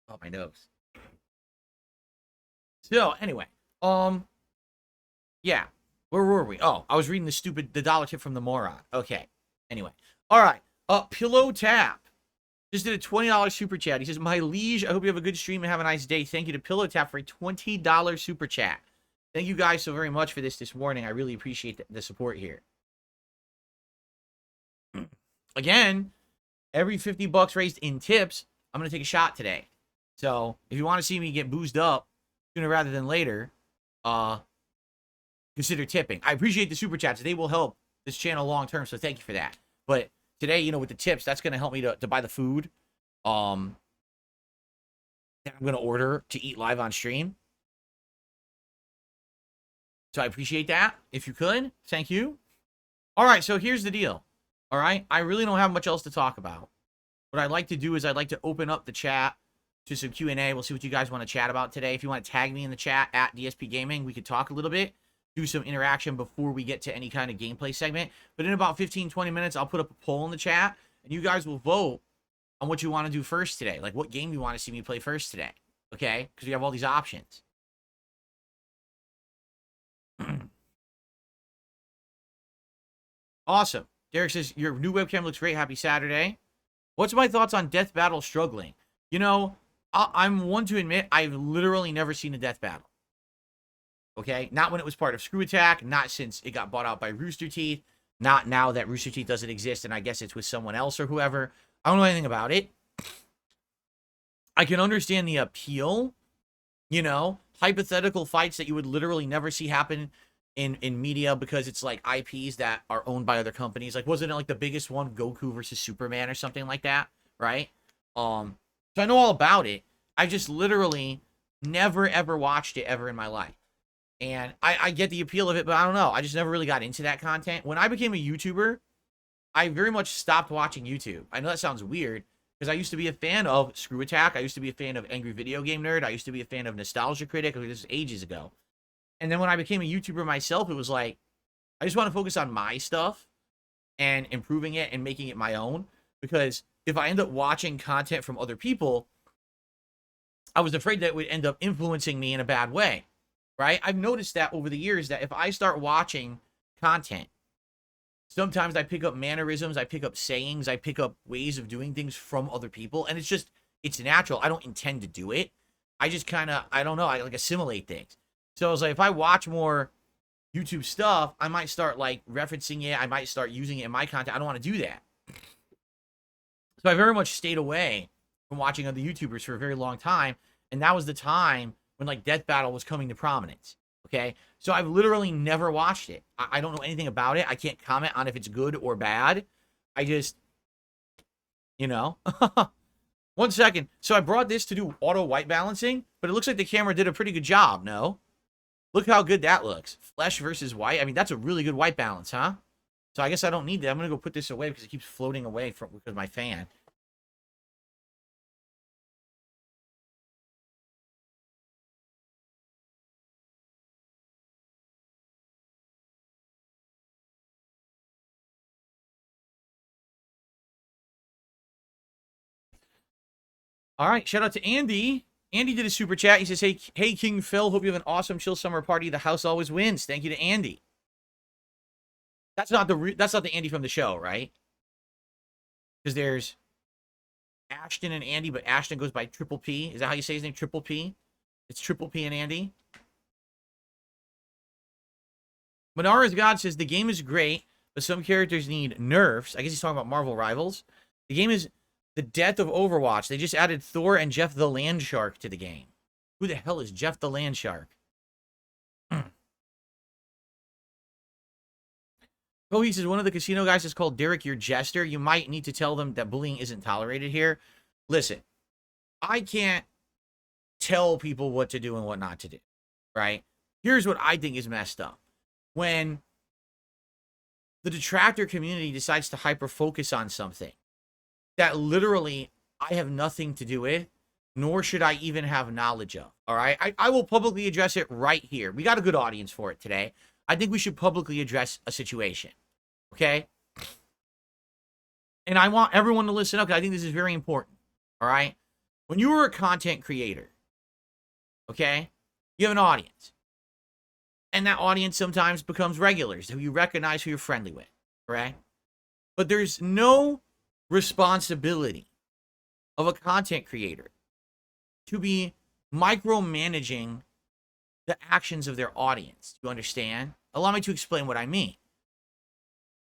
Oh, my nose. So, anyway. Yeah. Where were we? Oh, I was reading the dollar tip from the moron. Okay. Anyway. All right. Pillow Tap just did a $20 super chat. He says, my liege, I hope you have a good stream and have a nice day. Thank you to Pillow Tap for a $20 super chat. Thank you guys so very much for this morning. I really appreciate the support here. Again, every $50 raised in tips, I'm going to take a shot today. So if you want to see me get boozed up sooner rather than later, consider tipping. I appreciate the super chats. They will help this channel long term, so thank you for that. But today, you know, with the tips, that's going to help me to buy the food that I'm going to order to eat live on stream. So I appreciate that. If you could, thank you. All right, so here's the deal. All right, I really don't have much else to talk about. What I'd like to do is I'd like to open up the chat to some Q&A. We'll see what you guys want to chat about today. If you want to tag me in the chat at DSPGaming, we could talk a little bit, do some interaction before we get to any kind of gameplay segment. But in about 15, 20 minutes, I'll put up a poll in the chat, and you guys will vote on what you want to do first today. Like what game you want to see me play first today, okay? Because we have all these options. Awesome. Derek says, your new webcam looks great. Happy Saturday. What's my thoughts on Death Battle struggling? You know, I'm one to admit I've literally never seen a Death Battle. Okay? Not when it was part of Screw Attack. Not since it got bought out by Rooster Teeth. Not now that Rooster Teeth doesn't exist and I guess it's with someone else or whoever. I don't know anything about it. I can understand the appeal. You know, hypothetical fights that you would literally never see happen in media because it's like IPs that are owned by other companies. Like, wasn't it like the biggest one, Goku versus Superman or something like that, right? So I know all about it. I just literally never ever watched it ever in my life. And I get the appeal of it, but I don't know. I just never really got into that content. When I became a YouTuber, I very much stopped watching YouTube. I know that sounds weird because I used to be a fan of Screw Attack. I used to be a fan of Angry Video Game Nerd. I used to be a fan of Nostalgia Critic. This was ages ago. And then when I became a YouTuber myself, it was like, I just want to focus on my stuff and improving it and making it my own. Because if I end up watching content from other people, I was afraid that it would end up influencing me in a bad way, right? I've noticed that over the years that if I start watching content, sometimes I pick up mannerisms, I pick up sayings, I pick up ways of doing things from other people. And it's natural. I don't intend to do it. I just kind of, I don't know, I like assimilate things. So I was like, if I watch more YouTube stuff, I might start like referencing it. I might start using it in my content. I don't want to do that. So I very much stayed away from watching other YouTubers for a very long time. And that was the time when like Death Battle was coming to prominence. Okay. So I've literally never watched it. I don't know anything about it. I can't comment on if it's good or bad. I just, you know, 1 second. So I brought this to do auto white balancing, but it looks like the camera did a pretty good job. No? Look how good that looks. Flesh versus white. I mean, that's a really good white balance, huh? So I guess I don't need that. I'm going to go put this away because it keeps floating away because of my fan. All right. Shout out to Andy. Andy did a super chat. He says, hey, King Phil, hope you have an awesome chill summer party. The house always wins. Thank you to Andy. That's not the Andy from the show, right? Because there's Ashton and Andy, but Ashton goes by Triple P. Is that how you say his name? Triple P? It's Triple P and Andy. Manara's God says the game is great, but some characters need nerfs. I guess he's talking about Marvel Rivals. The game is the death of Overwatch. They just added Thor and Jeff the Land Shark to the game. Who the hell is Jeff the Land Shark? Oh, he says one of the casino guys is called Derek your Jester. You might need to tell them that bullying isn't tolerated here. Listen, I can't tell people what to do and what not to do, right? Here's what I think is messed up. When the detractor community decides to hyper-focus on something that literally I have nothing to do with, nor should I even have knowledge of, all right? I will publicly address it right here. We got a good audience for it today. I think we should publicly address a situation, okay? And I want everyone to listen up because I think this is very important, all right? When you are a content creator, okay, you have an audience. And that audience sometimes becomes regulars who you recognize, who you're friendly with, right? But there's no responsibility of a content creator to be micromanaging the actions of their audience. Do you understand? Allow me to explain what I mean.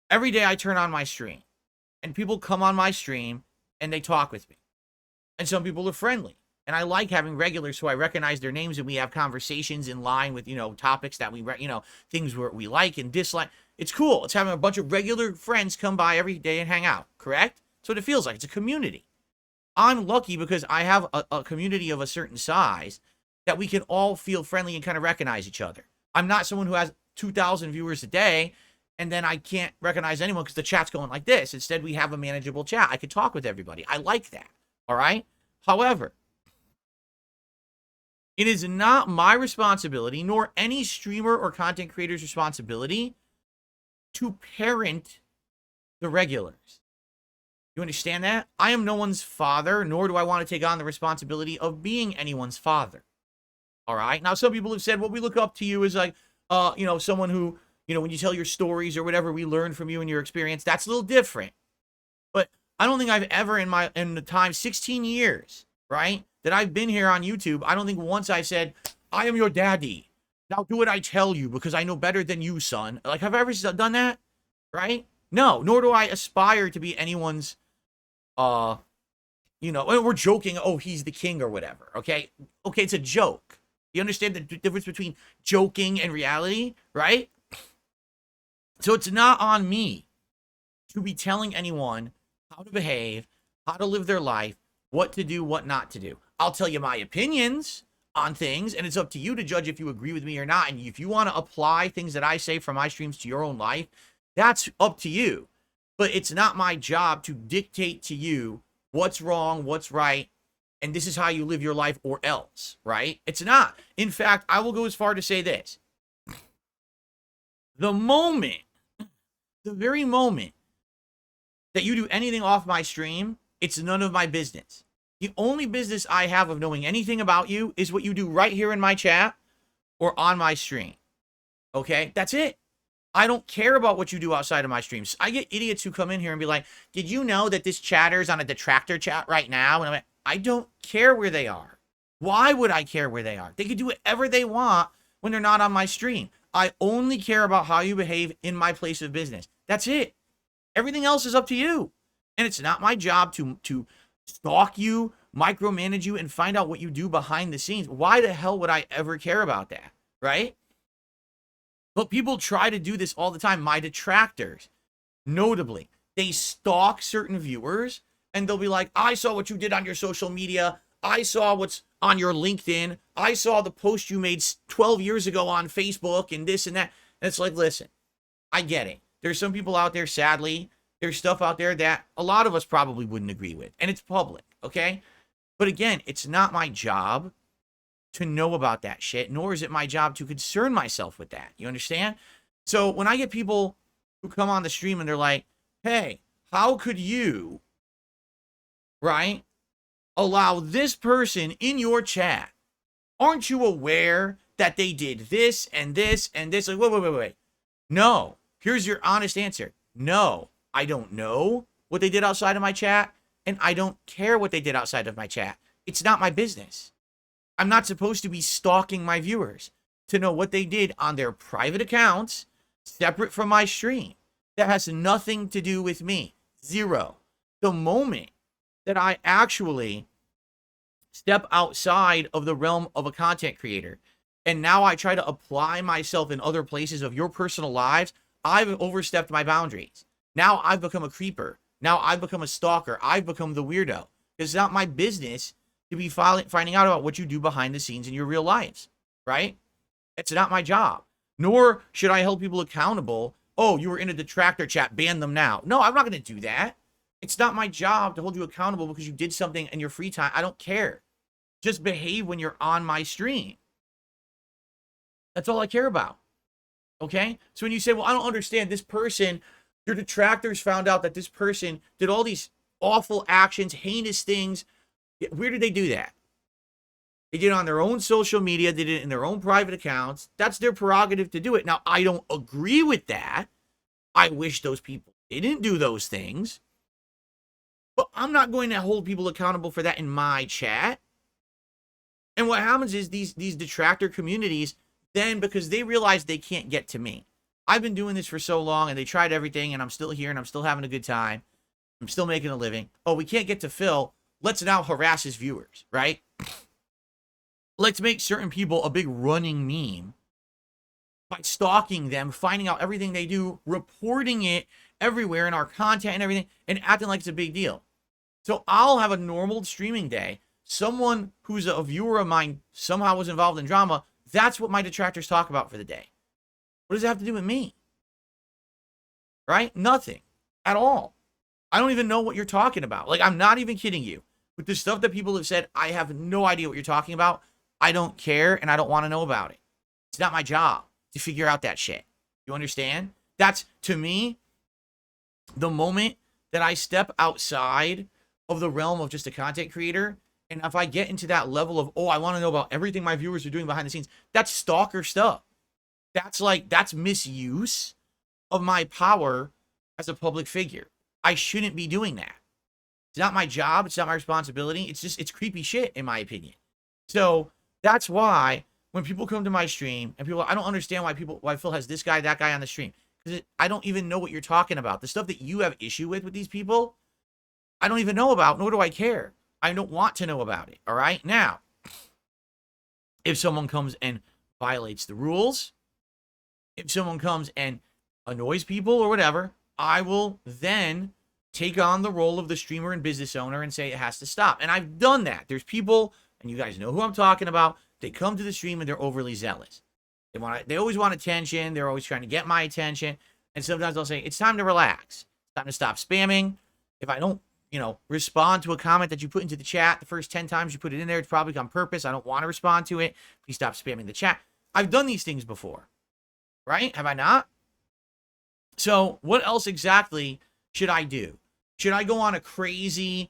Every day I turn on my stream, and people come on my stream, and they talk with me. And some people are friendly. And I like having regulars who I recognize their names, and we have conversations in line with, topics that we, things where we like and dislike. It's cool. It's having a bunch of regular friends come by every day and hang out, correct? That's what it feels like. It's a community. I'm lucky because I have a community of a certain size that we can all feel friendly and kind of recognize each other. I'm not someone who has 2,000 viewers a day, and then I can't recognize anyone because the chat's going like this. Instead, we have a manageable chat. I can talk with everybody. I like that, all right? However, it is not my responsibility, nor any streamer or content creator's responsibility, to parent the regulars. You understand that? I am no one's father, nor do I want to take on the responsibility of being anyone's father. All right? Now, some people have said, well, we look up to you as like, someone who, when you tell your stories or whatever, we learn from you and your experience. That's a little different. But I don't think I've ever in the time, 16 years, right, that I've been here on YouTube, I don't think once I said, I am your daddy. Now do what I tell you because I know better than you, son. Like, have I ever done that? Right? No, nor do I aspire to be anyone's, we're joking, oh, he's the king or whatever, okay? Okay, it's a joke. You understand the difference between joking and reality, right? So it's not on me to be telling anyone how to behave, how to live their life, what to do, what not to do. I'll tell you my opinions on things, and it's up to you to judge if you agree with me or not. And if you want to apply things that I say from my streams to your own life, that's up to you. But it's not my job to dictate to you what's wrong, what's right, and this is how you live your life or else, right? It's not. In fact, I will go as far to say this. The very moment that you do anything off my stream, it's none of my business. The only business I have of knowing anything about you is what you do right here in my chat or on my stream. Okay? That's it. I don't care about what you do outside of my streams. I get idiots who come in here and be like, did you know that this chatter's on a Detractor chat right now? And I'm like, I don't care where they are. Why would I care where they are? They can do whatever they want when they're not on my stream. I only care about how you behave in my place of business. That's it. Everything else is up to you. And it's not my job to stalk you, micromanage you, and find out what you do behind the scenes. Why the hell would I ever care about that, right? But people try to do this all the time. My detractors, notably, they stalk certain viewers, and they'll be like, I saw what you did on your social media. I saw what's on your LinkedIn. I saw the post you made 12 years ago on Facebook and this and that. And it's like, listen, I get it. There's some people out there, sadly, there's stuff out there that a lot of us probably wouldn't agree with. And it's public, okay? But again, it's not my job to know about that shit, nor is it my job to concern myself with that. You understand? So when I get people who come on the stream and they're like, hey, how could you, right, allow this person in your chat? Aren't you aware that they did this and this and this? Like, wait. No. Here's your honest answer. No, I don't know. what they did outside of my chat, and I don't care what they did outside of my chat. It's not my business. I'm not supposed to be stalking my viewers to know what they did on their private accounts separate from my stream. That has nothing to do with me. Zero. The moment that I actually step outside of the realm of a content creator, and now I try to apply myself in other places of your personal lives, I've overstepped my boundaries. Now I've become a creeper. Now I've become a stalker. I've become the weirdo. It's not my business to be finding out about what you do behind the scenes in your real lives, right? It's not my job. Nor should I hold people accountable. Oh, you were in a detractor chat, ban them now. No, I'm not going to do that. It's not my job to hold you accountable because you did something in your free time. I don't care. Just behave when you're on my stream. That's all I care about. Okay? So when you say, well, I don't understand this person, your detractors found out that this person did all these awful actions, heinous things. Where did they do that? They did it on their own social media. They did it in their own private accounts. That's their prerogative to do it. Now, I don't agree with that. I wish those people didn't do those things. But I'm not going to hold people accountable for that in my chat. And what happens is these detractor communities, then because they realize they can't get to me. I've been doing this for so long, and they tried everything, and I'm still here, and I'm still having a good time. I'm still making a living. Oh, we can't get to Phil. Let's now harass his viewers, right? Let's make certain people a big running meme by stalking them, finding out everything they do, reporting it everywhere in our content and everything, and acting like it's a big deal. So I'll have a normal streaming day. Someone who's a viewer of mine somehow was involved in drama. That's what my detractors talk about for the day. What does it have to do with me? Right? Nothing at all. I don't even know what you're talking about. Like, I'm not even kidding you. With the stuff that people have said, I have no idea what you're talking about. I don't care, and I don't want to know about it. It's not my job to figure out that shit. You understand? That's, to me, the moment that I step outside of the realm of just a content creator, and if I get into that level of, oh, I want to know about everything my viewers are doing behind the scenes, that's stalker stuff. That's misuse of my power as a public figure. I shouldn't be doing that. It's not my job. It's not my responsibility. It's creepy shit, in my opinion. So that's why when people come to my stream and people, I don't understand why Phil has this guy, that guy on the stream. Because I don't even know what you're talking about. The stuff that you have issue with these people, I don't even know about, nor do I care. I don't want to know about it. All right. Now, if someone comes and violates the rules, if someone comes and annoys people or whatever, I will then take on the role of the streamer and business owner and say it has to stop. And I've done that. There's people, and you guys know who I'm talking about, they come to the stream and they're overly zealous. They always want attention. They're always trying to get my attention. And sometimes I'll say, it's time to relax. It's time to stop spamming. If I don't, respond to a comment that you put into the chat the first 10 times you put it in there, it's probably on purpose. I don't want to respond to it. Please stop spamming the chat. I've done these things before, right? Have I not? So what else exactly should I do? Should I go on a crazy,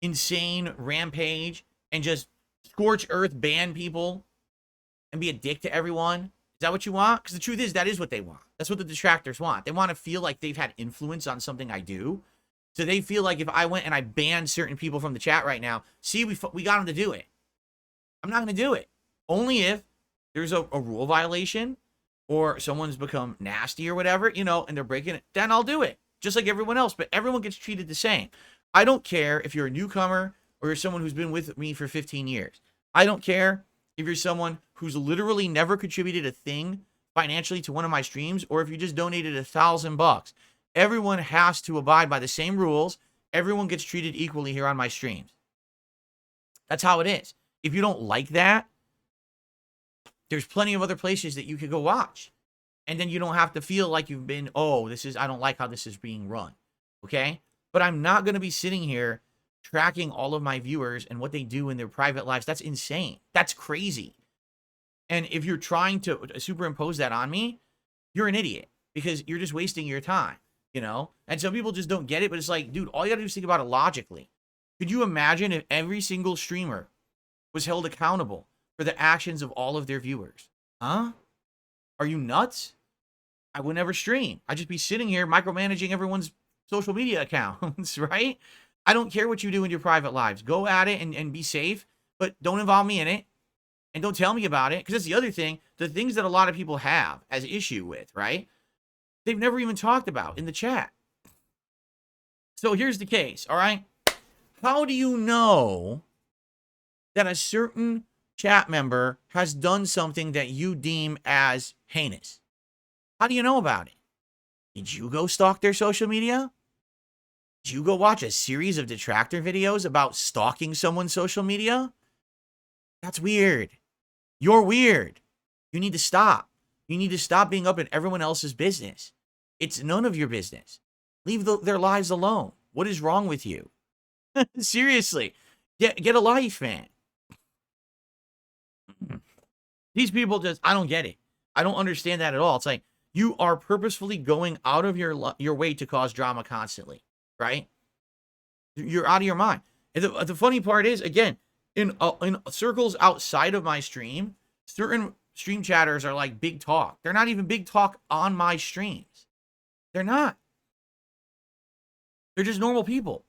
insane rampage and just scorch earth ban people and be a dick to everyone? Is that what you want? Because the truth is, that is what they want. That's what the detractors want. They want to feel like they've had influence on something I do. So they feel like if I went and I banned certain people from the chat right now, see, we got them to do it. I'm not going to do it. Only if there's a rule violation or someone's become nasty or whatever, and they're breaking it, then I'll do it. Just like everyone else, but everyone gets treated the same. I don't care if you're a newcomer or you're someone who's been with me for 15 years. I don't care if you're someone who's literally never contributed a thing financially to one of my streams, or if you just donated $1,000. Everyone has to abide by the same rules. Everyone gets treated equally here on my streams. That's how it is. If you don't like that, there's plenty of other places that you could go watch. And then you don't have to feel like you've been, I don't like how this is being run. Okay? But I'm not going to be sitting here tracking all of my viewers and what they do in their private lives. That's insane. That's crazy. And if you're trying to superimpose that on me, you're an idiot because you're just wasting your time, And some people just don't get it, but it's like, dude, all you got to do is think about it logically. Could you imagine if every single streamer was held accountable for the actions of all of their viewers? Huh? Are you nuts? I would never stream. I'd just be sitting here micromanaging everyone's social media accounts, right? I don't care what you do in your private lives. Go at it and be safe, but don't involve me in it. And don't tell me about it. Because that's the other thing. The things that a lot of people have as issue with, right? They've never even talked about in the chat. So here's the case, all right? How do you know that a certain chat member has done something that you deem as heinous? How do you know about it? Did you go stalk their social media? Did you go watch a series of detractor videos about stalking someone's social media? That's weird. You're weird. You need to stop. You need to stop being up in everyone else's business. It's none of your business. Leave their lives alone. What is wrong with you? Seriously. Get a life, man. These people just, I don't get it. I don't understand that at all. It's like you are purposefully going out of your way to cause drama constantly, right? You're out of your mind. And the funny part is, again, in circles outside of my stream, certain stream chatters are like big talk. They're not even big talk on my streams. They're not. They're just normal people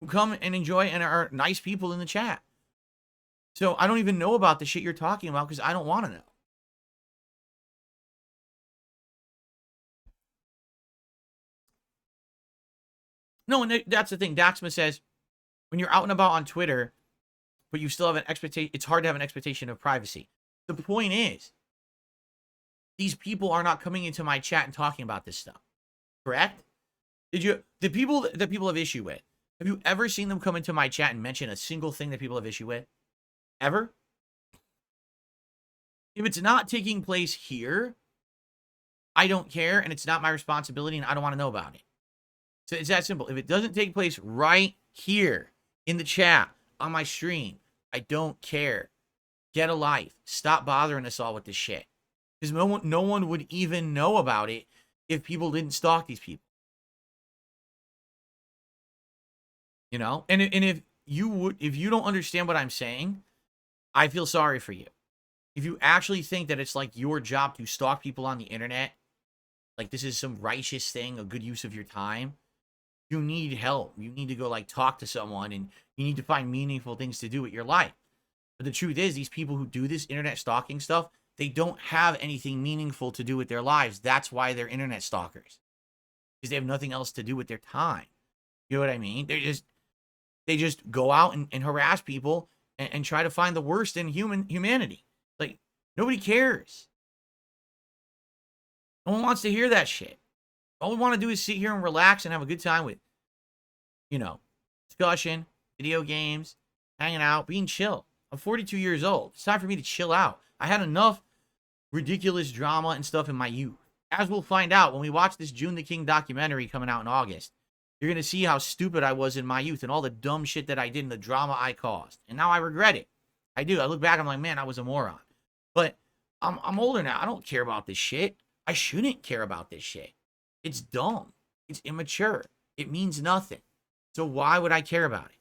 who come and enjoy and are nice people in the chat. So I don't even know about the shit you're talking about because I don't want to know. No, and that's the thing. Daxma says, when you're out and about on Twitter, but you still have an expectation, it's hard to have an expectation of privacy. The point is, these people are not coming into my chat and talking about this stuff. Correct? The people that people have issue with, have you ever seen them come into my chat and mention a single thing that people have issue with? Ever? If it's not taking place here, I don't care, and it's not my responsibility, and I don't want to know about it. So it's that simple. If it doesn't take place right here in the chat on my stream, I don't care. Get a life. Stop bothering us all with this shit. Because no one would even know about it if people didn't stalk these people. You know? And if you don't understand what I'm saying, I feel sorry for you. If you actually think that it's like your job to stalk people on the internet, like this is some righteous thing, a good use of your time, you need help. You need to go like talk to someone, and you need to find meaningful things to do with your life. But the truth is, these people who do this internet stalking stuff, they don't have anything meaningful to do with their lives. That's why they're internet stalkers. Because they have nothing else to do with their time. You know what I mean? They just go out and harass people and try to find the worst in humanity. Like, nobody cares. No one wants to hear that shit. All we want to do is sit here and relax and have a good time with, you know, discussion, video games, hanging out, being chill. I'm 42 years old. It's time for me to chill out. I had enough ridiculous drama and stuff in my youth. As we'll find out when we watch this June the King documentary coming out in August, you're going to see how stupid I was in my youth and all the dumb shit that I did and the drama I caused. And now I regret it. I do. I look back, I'm like, man, I was a moron. But I'm older now. I don't care about this shit. I shouldn't care about this shit. It's dumb. It's immature. It means nothing. So why would I care about it?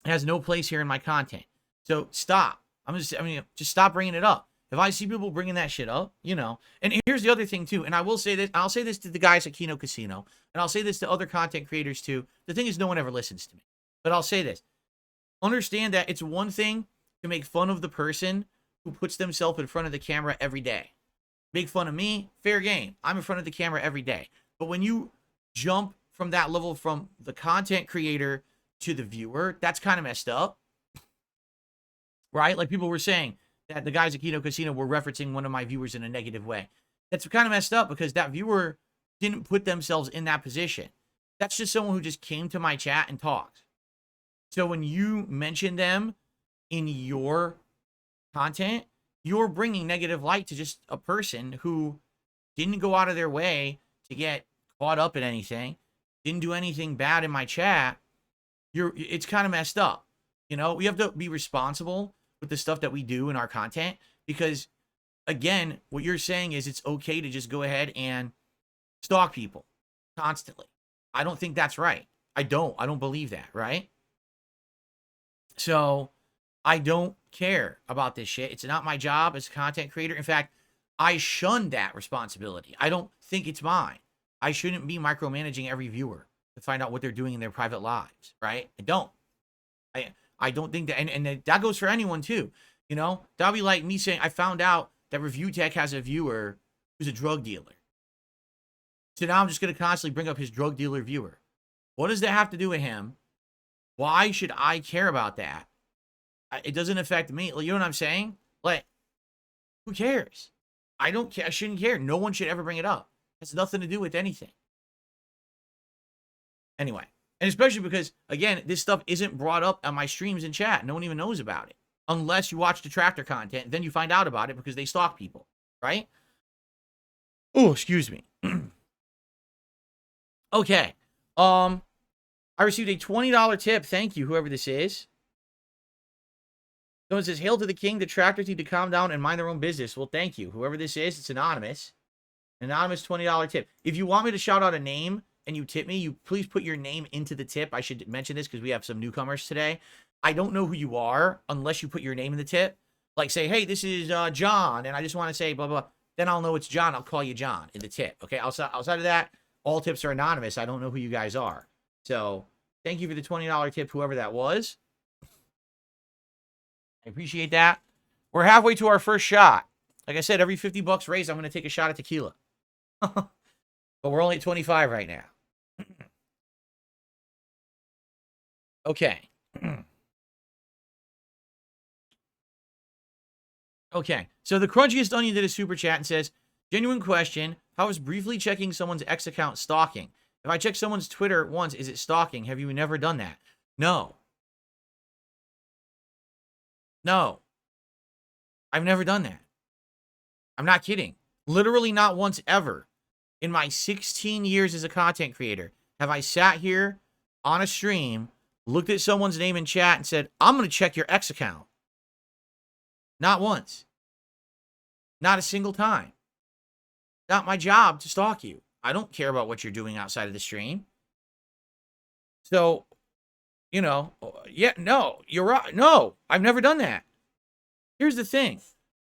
It has no place here in my content. So stop. Just stop bringing it up. If I see people bringing that shit up, you know. And here's the other thing too. And I will say this. I'll say this to the guys at Kino Casino, and I'll say this to other content creators too. The thing is, no one ever listens to me. But I'll say this. Understand that it's one thing to make fun of the person who puts themselves in front of the camera every day. Make fun of me, fair game. I'm in front of the camera every day. But when you jump from that level from the content creator to the viewer, that's kind of messed up. Right? Like people were saying that the guys at Kino Casino were referencing one of my viewers in a negative way. That's kind of messed up because that viewer didn't put themselves in that position. That's just someone who just came to my chat and talked. So when you mention them in your content, you're bringing negative light to just a person who didn't go out of their way to get caught up in anything, didn't do anything bad in my chat. It's kind of messed up. You know, we have to be responsible with the stuff that we do in our content because, again, what you're saying is it's okay to just go ahead and stalk people constantly. I don't think that's right. I don't believe that, right? So I don't care about this shit. It's not my job as a content creator. In fact, I shun that responsibility. I don't think it's mine. I shouldn't be micromanaging every viewer to find out what they're doing in their private lives, right? I don't. I don't think that, and that goes for anyone too. You know, that'll be like me saying, I found out that ReviewTech has a viewer who's a drug dealer. So now I'm just going to constantly bring up his drug dealer viewer. What does that have to do with him? Why should I care about that? It doesn't affect me. You know what I'm saying? Like, who cares? I don't care. I shouldn't care. No one should ever bring it up. It has nothing to do with anything. Anyway, and especially because, again, this stuff isn't brought up on my streams and chat. No one even knows about it. Unless you watch Detractor content, then you find out about it because they stalk people, right? Oh, excuse me. Okay. I received a $20 tip. Thank you, whoever this is. Someone says, hail to the king. Detractors need to calm down and mind their own business. Well, thank you. Whoever this is, it's anonymous. Anonymous $20 tip. If you want me to shout out a name and you tip me, you please put your name into the tip. I should mention this because we have some newcomers today. I don't know who you are unless you put your name in the tip. Like say, hey, this is John, and I just want to say blah, blah, blah. Then I'll know it's John. I'll call you John in the tip. Okay, outside of that, all tips are anonymous. I don't know who you guys are. So thank you for the $20 tip, whoever that was. I appreciate that. We're halfway to our first shot. Like I said, every 50 bucks raised, I'm going to take a shot at tequila. But we're only at 25 right now. Okay. Okay. So the crunchiest onion did a super chat and says, genuine question, how is briefly checking someone's X account stalking? If I check someone's Twitter once, is it stalking? Have you never done that? No. No. I've never done that. I'm not kidding. Literally not once ever. In my 16 years as a content creator, have I sat here on a stream, looked at someone's name in chat and said, I'm going to check your X account. Not once. Not a single time. Not my job to stalk you. I don't care about what you're doing outside of the stream. So, you know, yeah, no, you're right. No, I've never done that. Here's the thing.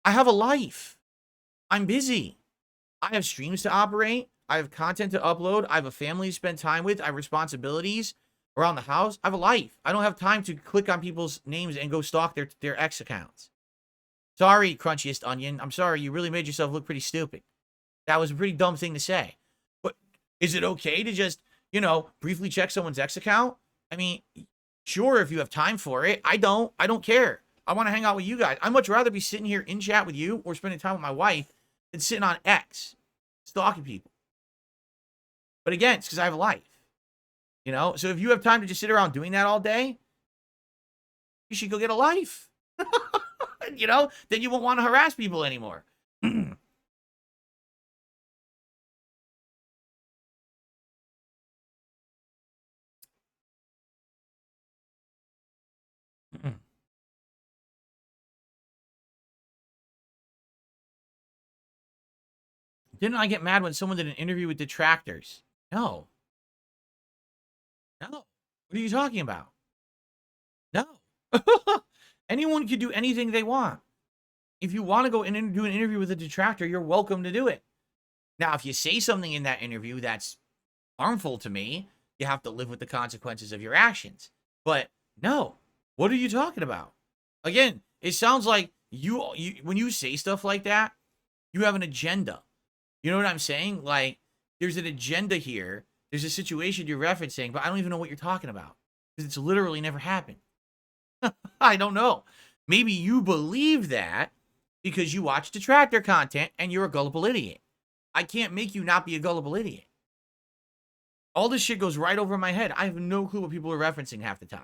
I have a life. I'm busy. I have streams to operate. I have content to upload. I have a family to spend time with. I have responsibilities around the house. I have a life. I don't have time to click on people's names and go stalk their X accounts. Sorry, crunchiest onion. I'm sorry. You really made yourself look pretty stupid. That was a pretty dumb thing to say. But is it okay to just, you know, briefly check someone's X account? I mean, sure, if you have time for it. I don't care. I want to hang out with you guys. I'd much rather be sitting here in chat with you or spending time with my wife than sitting on X, stalking people. But again, it's because I have a life. You know? So if you have time to just sit around doing that all day, you should go get a life. You know? Then you won't want to harass people anymore. Didn't I get mad when someone did an interview with Detractors? No. No. What are you talking about? No. Anyone can do anything they want. If you want to go in and do an interview with a detractor, you're welcome to do it. Now, if you say something in that interview that's harmful to me, you have to live with the consequences of your actions. But no. What are you talking about? Again, it sounds like you when you say stuff like that, you have an agenda. You know what I'm saying? Like, there's an agenda here. There's a situation you're referencing, but I don't even know what you're talking about. Because it's literally never happened. I don't know. Maybe you believe that because you watch Detractor content and you're a gullible idiot. I can't make you not be a gullible idiot. All this shit goes right over my head. I have no clue what people are referencing half the time.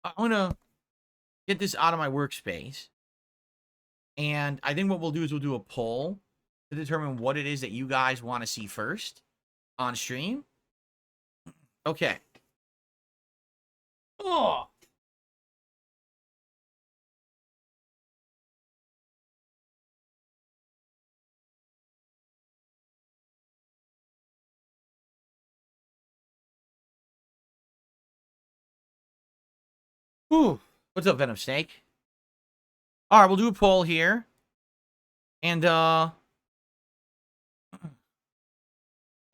I'm going to get this out of my workspace. And I think what we'll do is we'll do a poll to determine what it is that you guys want to see first on stream. Okay. Oh. Whew. What's up, Venom Snake? All right, we'll do a poll here. And we'll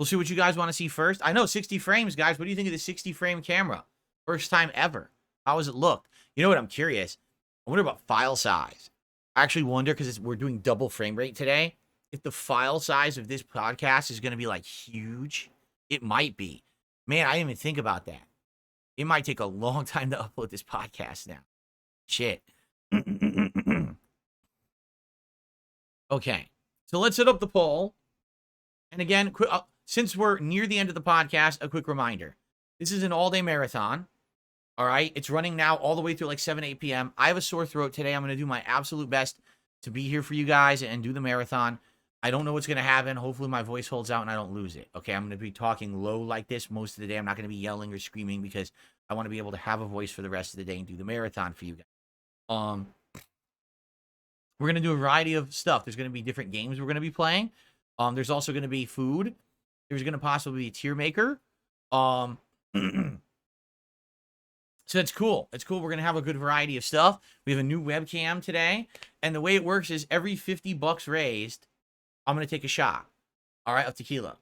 see what you guys want to see first. I know 60 frames, guys. What do you think of the 60 frame camera? First time ever. How does it look? You know what? I'm curious. I wonder about file size. I actually wonder, because we're doing double frame rate today, if the file size of this podcast is going to be like huge. It might be. Man, I didn't even think about that. It might take a long time to upload this podcast now. Shit. Okay. So let's set up the poll. And again, since we're near the end of the podcast, a quick reminder. This is an all-day marathon. All right? It's running now all the way through like 7, 8 p.m. I have a sore throat today. I'm going to do my absolute best to be here for you guys and do the marathon. I don't know what's going to happen. Hopefully my voice holds out and I don't lose it. Okay? I'm going to be talking low like this most of the day. I'm not going to be yelling or screaming because I want to be able to have a voice for the rest of the day and do the marathon for you guys. We're going to do a variety of stuff. There's going to be different games we're going to be playing. There's also going to be food. There's going to possibly be a Tiermaker. So it's cool. It's cool. We're going to have a good variety of stuff. We have a new webcam today. And the way it works is every 50 bucks raised, I'm going to take a shot. All right, of tequila.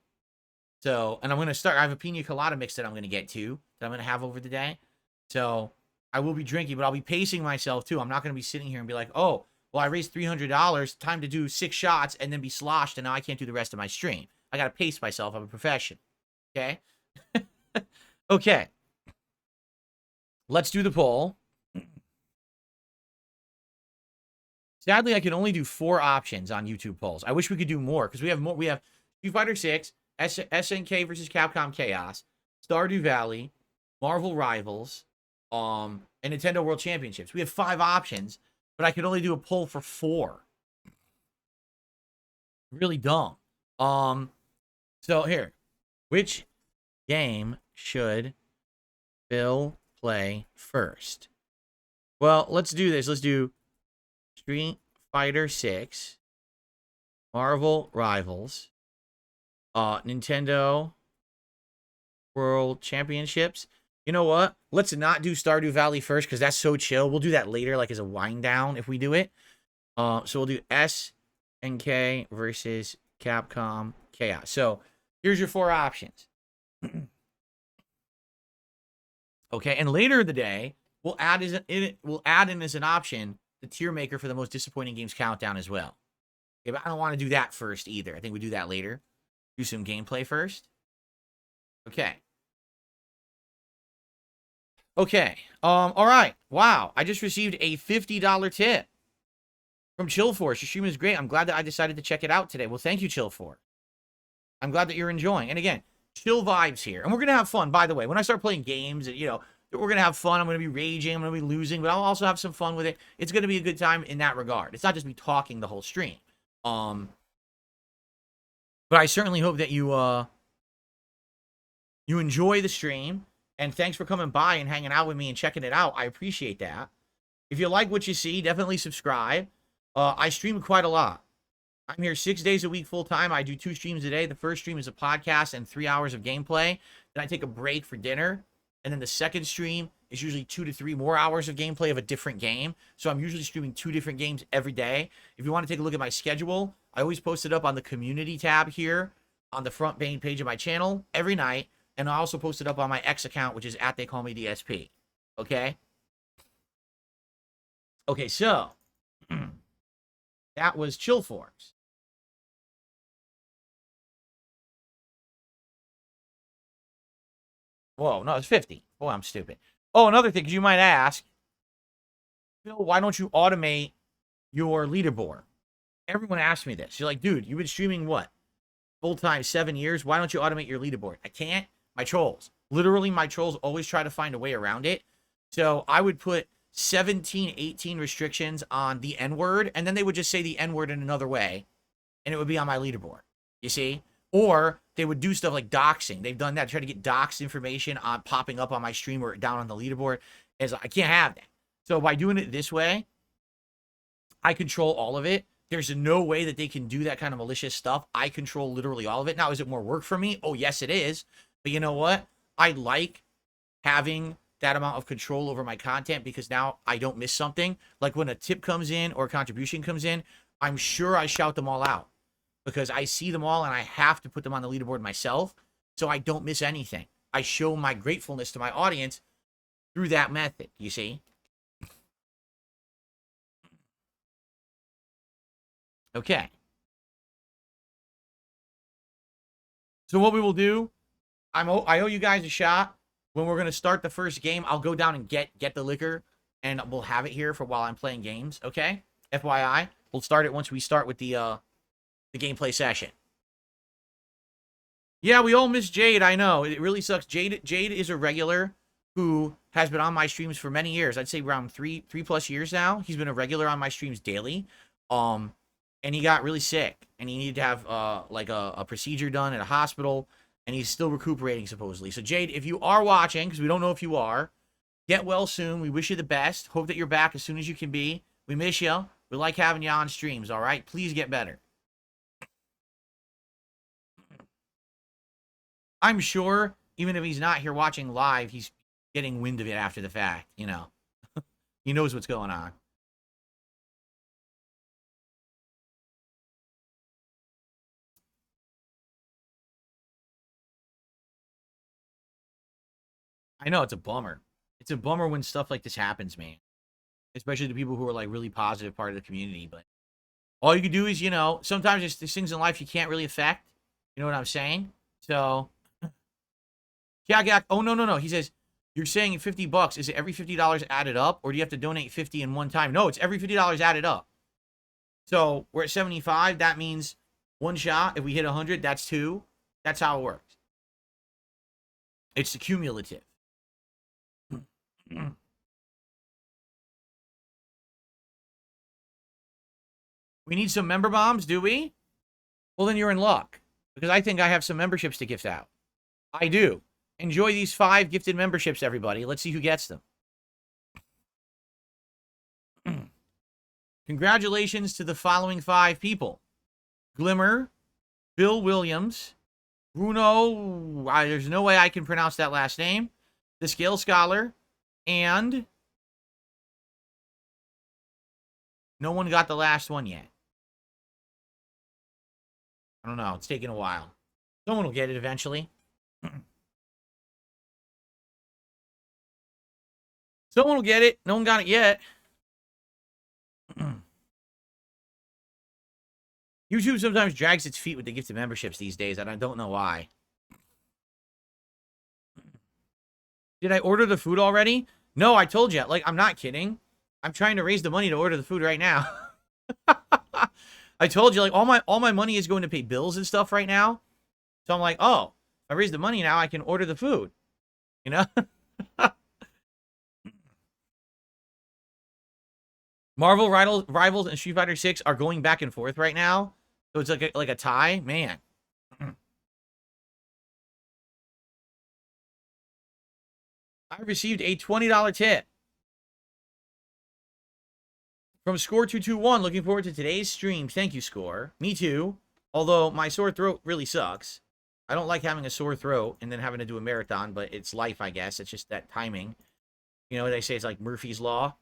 So, and I'm going to start. I have a pina colada mix that I'm going to get to, that I'm going to have over the day. So I will be drinking, but I'll be pacing myself too. I'm not going to be sitting here and be like, oh, well, I raised $300, time to do 6 shots and then be sloshed, and now I can't do the rest of my stream. I got to pace myself. I'm a professional. Okay? Okay. Let's do the poll. Sadly, I can only do 4 options on YouTube polls. I wish we could do more, because we have more. We have Street Fighter 6, SNK versus Capcom Chaos, Stardew Valley, Marvel Rivals, and Nintendo World Championships. We have 5 options, but I could only do a poll for 4. Really dumb. So here, which game should Bill play first? Well, let's do this. Let's do Street Fighter 6, Marvel Rivals, Nintendo World Championships. You know what? Let's not do Stardew Valley first, because that's so chill. We'll do that later, like as a wind down if we do it. So we'll do SNK versus Capcom Chaos. So here's your 4 options. Okay, and later in the day, we'll add in as an option the Tiermaker for the most disappointing games countdown as well. Okay, but I don't want to do that first either. I think we do that later. Do some gameplay first. Okay. Okay. All right. Wow. I just received a $50 tip from Chill4. Your stream is great. I'm glad that I decided to check it out today. Well, thank you, Chill4. I'm glad that you're enjoying. And again, chill vibes here. And we're going to have fun, by the way. When I start playing games, you know, we're going to have fun. I'm going to be raging. I'm going to be losing. But I'll also have some fun with it. It's going to be a good time in that regard. It's not just me talking the whole stream. But I certainly hope that you enjoy the stream. And thanks for coming by and hanging out with me and checking it out. I appreciate that. If you like what you see, definitely subscribe. I stream quite a lot. I'm here 6 days a week full time. I do 2 streams a day. The first stream is a podcast and 3 hours of gameplay. Then I take a break for dinner. And then the second stream is usually 2 to 3 more hours of gameplay of a different game. So I'm usually streaming 2 different games every day. If you want to take a look at my schedule, I always post it up on the community tab here on the front main page of my channel every night. And I also post it up on my X account, which is @TheyCallMeDSP. Okay? Okay, so that was Chill4's. Whoa, no, it's 50. Oh, I'm stupid. Oh, another thing, because you might ask, Phil, why don't you automate your leaderboard? Everyone asks me this. You're like, dude, you've been streaming what? Full-time 7 years? Why don't you automate your leaderboard? I can't. My trolls. Literally, my trolls always try to find a way around it. So I would put 17, 18 restrictions on the N-word, and then they would just say the N-word in another way, and it would be on my leaderboard. You see? Or they would do stuff like doxing. They've done that, try to get doxed information on popping up on my stream or down on the leaderboard. As I can't have that. So by doing it this way, I control all of it. There's no way that they can do that kind of malicious stuff. I control literally all of it. Now, is it more work for me? Oh, yes, it is. But you know what? I like having that amount of control over my content, because now I don't miss something. Like when a tip comes in or a contribution comes in, I'm sure I shout them all out because I see them all and I have to put them on the leaderboard myself so I don't miss anything. I show my gratefulness to my audience through that method, you see? Okay. So what we will do, I owe you guys a shot. When we're going to start the first game, I'll go down and get the liquor, and we'll have it here for while I'm playing games, okay? FYI, we'll start it once we start with the gameplay session. Yeah, we all miss Jade, I know. It really sucks. Jade is a regular who has been on my streams for many years. I'd say around three plus years now. He's been a regular on my streams daily. And he got really sick, and he needed to have like a procedure done at a hospital, and he's still recuperating supposedly. So Jade, if you are watching, because we don't know if you are, get well soon. We wish you the best. Hope that you're back as soon as you can be. We miss you. We like having you on streams, all right? Please get better. I'm sure, even if he's not here watching live, he's getting wind of it after the fact, you know. He knows what's going on. I know, it's a bummer. It's a bummer when stuff like this happens, man. Especially to people who are, like, really positive part of the community. But all you can do is, you know, sometimes there's things in life you can't really affect. You know what I'm saying? So, yeah, oh, no. He says, you're saying $50. Is it every $50 added up? Or do you have to donate 50 in one time? No, it's every $50 added up. So, we're at 75. That means one shot. If we hit 100, that's 2. That's how it works. It's cumulative. We need some member bombs, do we? Well, then you're in luck. Because I think I have some memberships to gift out. I do. Enjoy these 5 gifted memberships, everybody. Let's see who gets them. Congratulations to the following 5 people. Glimmer, Bill Williams, Bruno, there's no way I can pronounce that last name, the Scale Scholar, and no one got the last one yet. I don't know. It's taking a while. Someone will get it eventually. Someone will get it. No one got it yet. YouTube sometimes drags its feet with the gifted memberships these days, and I don't know why. Did I order the food already? No, I told you. Like, I'm not kidding. I'm trying to raise the money to order the food right now. I told you, like, all my money is going to pay bills and stuff right now. So I'm like, oh, if I raise the money now, I can order the food. You know? Marvel Rivals and Street Fighter 6 are going back and forth right now. So it's like a tie. Man. I received a $20 tip from Score221. Looking forward to today's stream. Thank you, Score. Me too. Although my sore throat really sucks. I don't like having a sore throat and then having to do a marathon, but it's life, I guess. It's just that timing. You know, they say it's like Murphy's Law.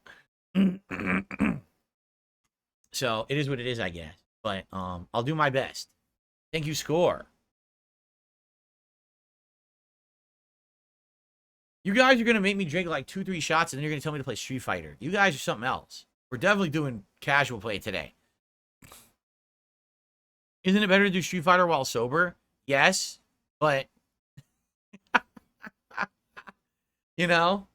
So it is what it is, I guess. But I'll do my best. Thank you, Score. You guys are going to make me drink like 2-3 shots, and then you're going to tell me to play Street Fighter. You guys are something else. We're definitely doing casual play today. Isn't it better to do Street Fighter while sober? Yes, but... you know?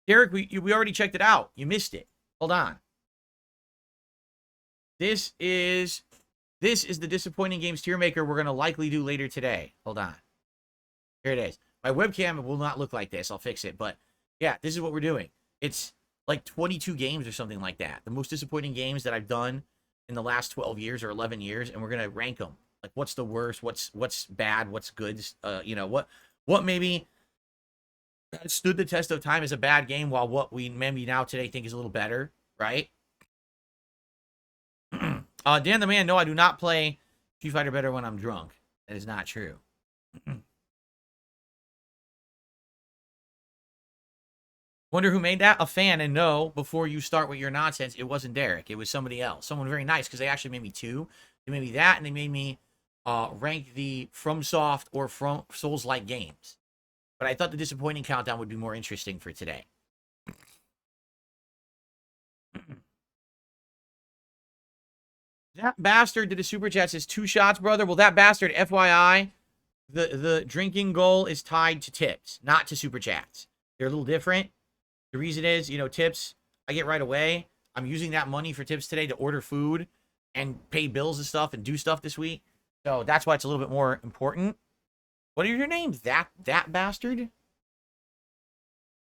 Derek, we already checked it out. You missed it. Hold on. This is the disappointing games Tiermaker we're going to likely do later today. Hold on. Here it is. My webcam will not look like this. I'll fix it. But, yeah, this is what we're doing. It's like 22 games or something like that. The most disappointing games that I've done in the last 12 years or 11 years, and we're going to rank them. Like, what's the worst? What's bad? What's good? You know, what maybe stood the test of time as a bad game, while what we maybe now today think is a little better, right? Dan the Man, no, I do not play Street Fighter better when I'm drunk. That is not true. Wonder who made that? A fan. And no, before you start with your nonsense, it wasn't Derek. It was somebody else. Someone very nice, because they actually made me two. They made me that, and they made me rank the FromSoft or From Souls-like games. But I thought the disappointing countdown would be more interesting for today. That bastard did a super chat, says 2 shots, brother. Well, that bastard, FYI, the drinking goal is tied to tips, not to super chats. They're a little different. The reason is, you know, tips, I get right away. I'm using that money for tips today to order food and pay bills and stuff and do stuff this week. So that's why it's a little bit more important. What are your names? That bastard?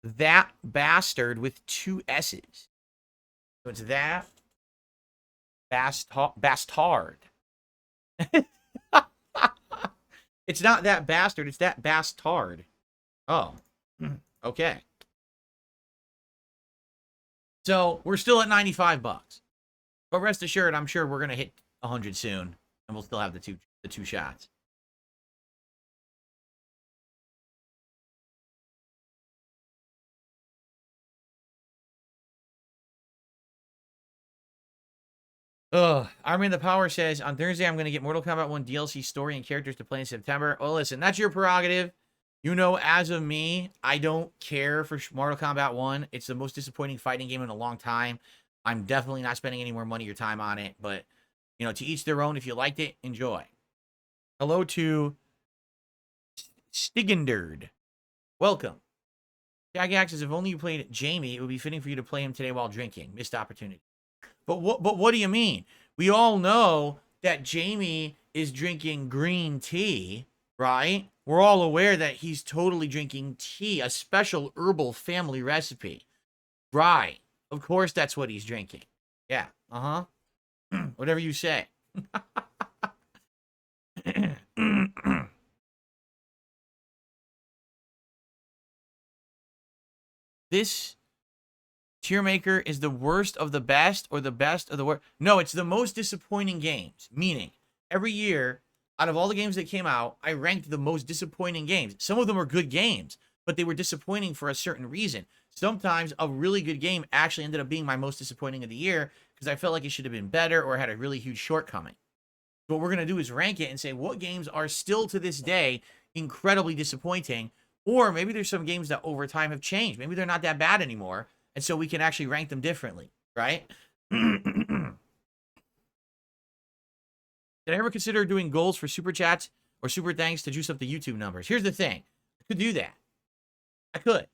That bastard with 2 S's. So it's that bastard. It's not that bastard, it's that bastard. Oh. Okay. So we're still at 95 bucks. But rest assured, I'm sure we're gonna hit 100 soon, and we'll still have the two shots. Army of the Power says, on Thursday, I'm going to get Mortal Kombat 1 DLC story and characters to play in September. Oh, listen, that's your prerogative. You know, as of me, I don't care for Mortal Kombat 1. It's the most disappointing fighting game in a long time. I'm definitely not spending any more money or time on it. But, you know, to each their own. If you liked it, enjoy. Hello to Stigenderd. Welcome. Jagax says, if only you played Jamie, it would be fitting for you to play him today while drinking. Missed opportunity. But what do you mean? We all know that Jamie is drinking green tea, right? We're all aware that he's totally drinking tea, a special herbal family recipe. Right. Of course that's what he's drinking. Yeah. Uh-huh. Whatever you say. This Tiermaker is the worst of the best or the best of the worst. No, it's the most disappointing games. Meaning, every year, out of all the games that came out, I ranked the most disappointing games. Some of them are good games, but they were disappointing for a certain reason. Sometimes a really good game actually ended up being my most disappointing of the year because I felt like it should have been better or had a really huge shortcoming. So what we're going to do is rank it and say what games are still to this day incredibly disappointing, or maybe there's some games that over time have changed. Maybe they're not that bad anymore. And so we can actually rank them differently, right? Did I ever consider doing goals for super chats or super thanks to juice up the YouTube numbers? Here's the thing. I could do that. I could.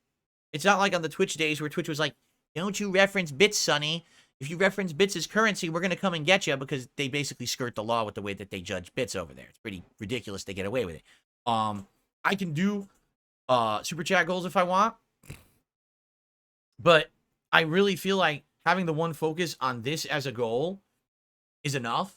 It's not like on the Twitch days where Twitch was like, don't you reference bits, Sonny. If you reference bits as currency, we're going to come and get you, because they basically skirt the law with the way that they judge bits over there. It's pretty ridiculous they get away with it. I can do super chat goals if I want. But I really feel like having the one focus on this as a goal is enough.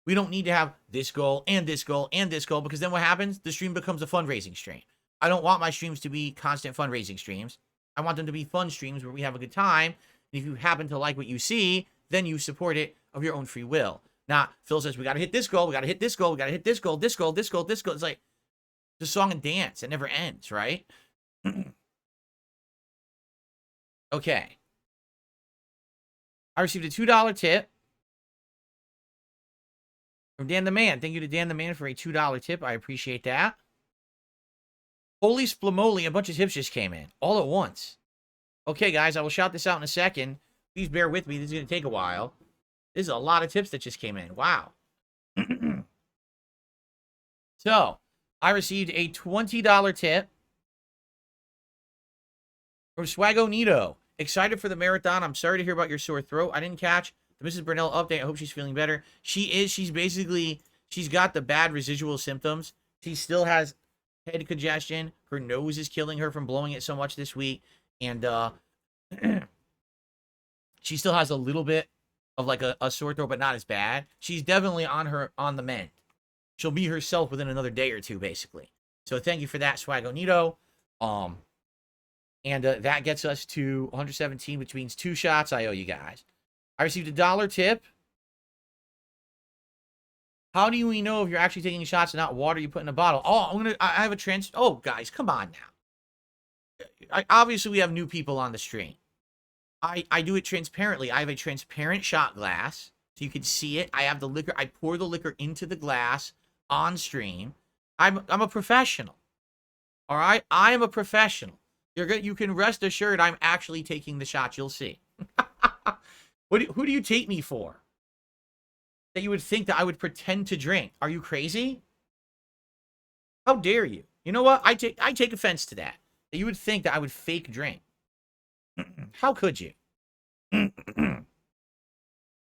We don't need to have this goal and this goal and this goal, because then what happens? The stream becomes a fundraising stream. I don't want my streams to be constant fundraising streams. I want them to be fun streams where we have a good time. And if you happen to like what you see, then you support it of your own free will. Now, Phil says, we got to hit this goal. We got to hit this goal. We got to hit this goal, this goal, this goal, this goal. It's like the song and dance. It never ends, right? Okay. I received a $2 tip from Dan the Man. Thank you to Dan the Man for a $2 tip. I appreciate that. Holy splamoli, a bunch of tips just came in all at once. Okay, guys, I will shout this out in a second. Please bear with me. This is going to take a while. This is a lot of tips that just came in. Wow. So, I received a $20 tip from Swagonito. Excited for the marathon. I'm sorry to hear about your sore throat. I didn't catch the Mrs. Burnell update. I hope she's feeling better. She is. She's got the bad residual symptoms. She still has head congestion. Her nose is killing her from blowing it so much this week. And she still has a little bit of like a sore throat, but not as bad. She's definitely on the mend. She'll be herself within another day or two, basically. So thank you for that, Swagonito. And that gets us to 117, which means 2 shots I owe you guys. I received a $1 tip. How do we know if you're actually taking shots and not water you put in a bottle? Oh, I have a oh, guys, come on now. obviously we have new people on the stream. I do it transparently. I have a transparent shot glass, so you can see it. I have the liquor. I pour the liquor into the glass on stream. I'm a professional. All right? I am a professional. You can rest assured I'm actually taking the shots. You'll see. Who do you take me for? That you would think that I would pretend to drink? Are you crazy? How dare you? You know what? I take offense to that. That you would think that I would fake drink. How could you?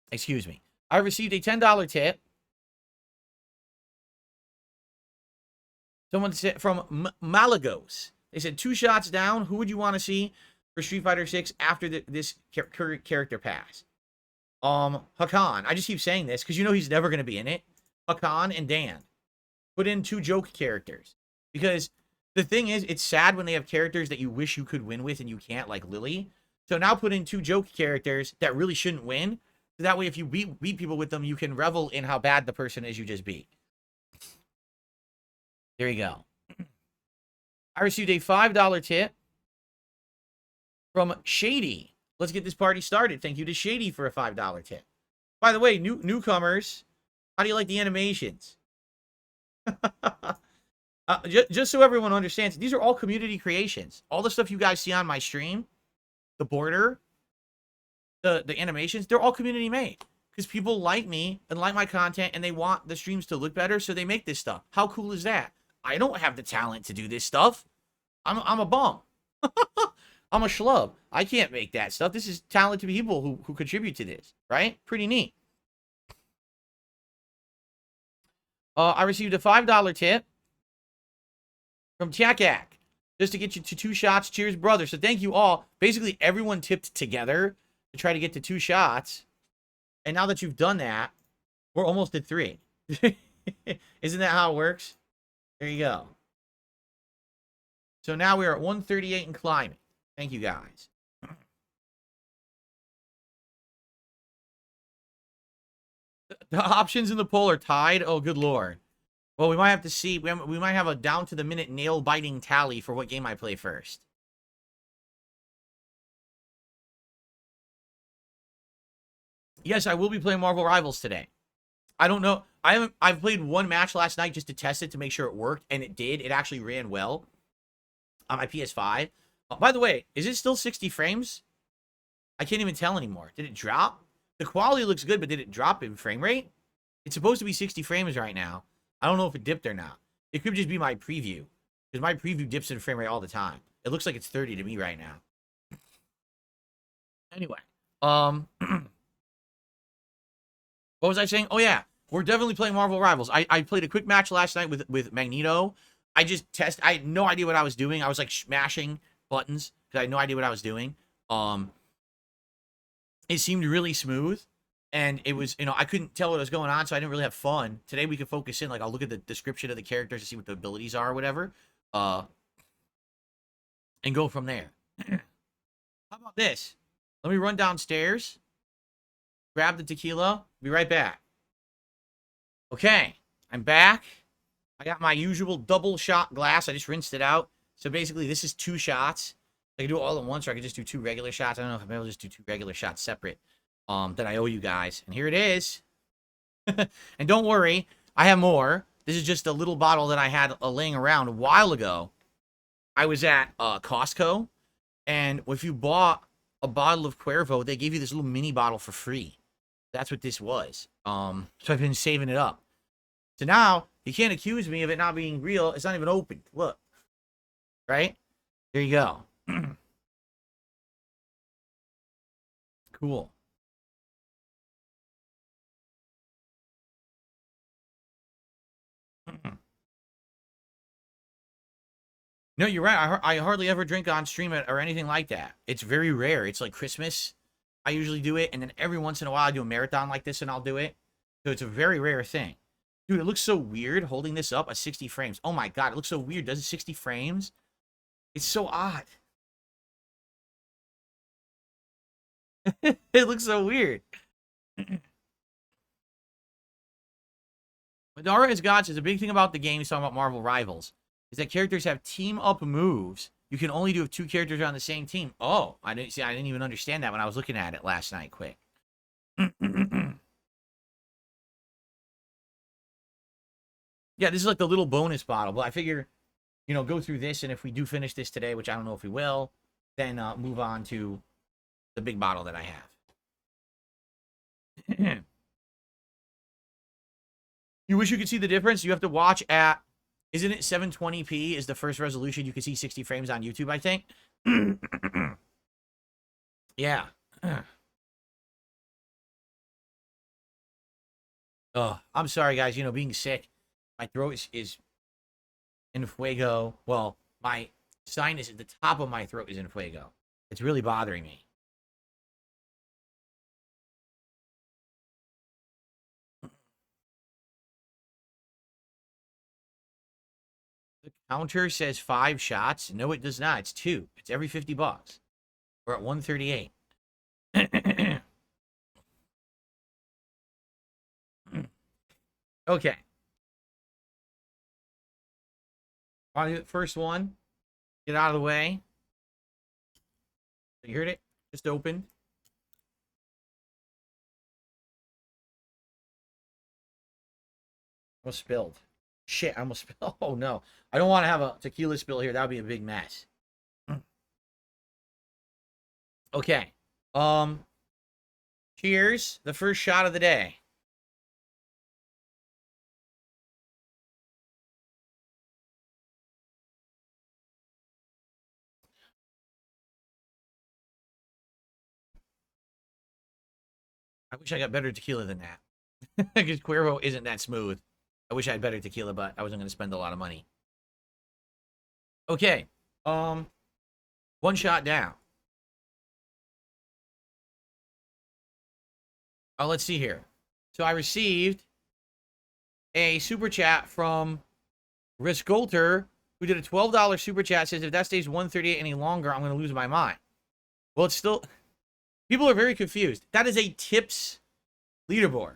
Excuse me. I received a $10 tip. Someone said from Malagos. They said 2 shots down. Who would you want to see for Street Fighter 6 after this character pass? Hakan. I just keep saying this because you know he's never going to be in it. Hakan and Dan. Put in 2 joke characters. Because the thing is, it's sad when they have characters that you wish you could win with and you can't, like Lily. So now put in 2 joke characters that really shouldn't win. So that way, if you beat people with them, you can revel in how bad the person is you just beat. There you go. I received a $5 tip from Shady. Let's get this party started. Thank you to Shady for a $5 tip. By the way, newcomers, how do you like the animations? Just so everyone understands, these are all community creations. All the stuff you guys see on my stream, the border, the animations, they're all community made. Because people like me and like my content and they want the streams to look better, so they make this stuff. How cool is that? I don't have the talent to do this stuff. I'm a bum. I'm a schlub. I can't make that stuff. This is talented people who contribute to this, right? Pretty neat. I received a $5 tip from Tiakak just to get you to 2 shots. Cheers, brother. So thank you all. Basically, everyone tipped together to try to get to 2 shots. And now that you've done that, we're almost at 3. Isn't that how it works? There you go. So now we're at 138 and climbing. Thank you, guys. The options in the poll are tied. Oh, good lord. Well, we might have to see. We might have a down-to-the-minute nail-biting tally for what game I play first. Yes, I will be playing Marvel Rivals today. I don't know. I've played 1 match last night just to test it to make sure it worked, and it did. It actually ran well on my PS5. By the way, is it still 60 frames? I can't even tell anymore. Did it drop? The quality looks good, but did it drop in frame rate? It's supposed to be 60 frames right now. I don't know if it dipped or not. It could just be my preview, because my preview dips in frame rate all the time. It looks like it's 30 to me right now. Anyway, what was I saying? Oh, yeah. We're definitely playing Marvel Rivals. I played a quick match last night with Magneto. I had no idea what I was doing. I was like smashing buttons because I had no idea what I was doing. It seemed really smooth. And it was, I couldn't tell what was going on, so I didn't really have fun. Today we could focus in. Like, I'll look at the description of the characters to see what the abilities are or whatever. And go from there. How about this? Let me run downstairs. Grab the tequila. Be right back. Okay, I'm back. I got my usual double shot glass. I just rinsed it out. So basically, this is 2 shots. I can do it all at once, or I can just do 2 regular shots. I don't know if I'm able to just do 2 regular shots separate. That I owe you guys. And here it is. And don't worry, I have more. This is just a little bottle that I had laying around a while ago. I was at Costco, and if you bought a bottle of Cuervo, they gave you this little mini bottle for free. That's what this was. So I've been saving it up. So now, you can't accuse me of it not being real. It's not even opened. Look. Right? There you go. Cool. No, you're right. I hardly ever drink on stream or anything like that. It's very rare. It's like Christmas. I usually do it, and then every once in a while I do a marathon like this, and I'll do it. So it's a very rare thing. Dude, it looks so weird holding this up at 60 frames. Oh my god, it looks so weird. Does it 60 frames? It's so odd. It looks so weird. Madara as God says, a big thing about the game, he's talking about Marvel Rivals, is that characters have team-up moves You can only do if 2 characters are on the same team. Oh, I didn't even understand that when I was looking at it last night. Quick. Yeah, this is like the little bonus bottle. But I figure, you know, go through this, and if we do finish this today, which I don't know if we will, then move on to the big bottle that I have. You wish you could see the difference? You have to watch at, isn't it 720p is the first resolution? You can see 60 frames on YouTube, I think. Yeah. Oh, I'm sorry, guys. You know, being sick, my throat is in fuego. Well, my sinus at the top of my throat is in fuego. It's really bothering me. The counter says 5 shots. No, it does not. It's 2. It's every $50. We're at 138. Okay. First one. Get out of the way. You heard it? Just open. Almost spilled. Shit, I almost spilled. Oh, no. I don't want to have a tequila spill here. That would be a big mess. Okay. Cheers. The first shot of the day. I wish I got better tequila than that. Because Cuervo isn't that smooth. I wish I had better tequila, but I wasn't going to spend a lot of money. Okay. One shot down. Oh, let's see here. So I received a super chat from Riskolter, who did a $12 super chat. Says if that stays 138 any longer, I'm going to lose my mind. Well, it's still... People are very confused. That is a tips leaderboard.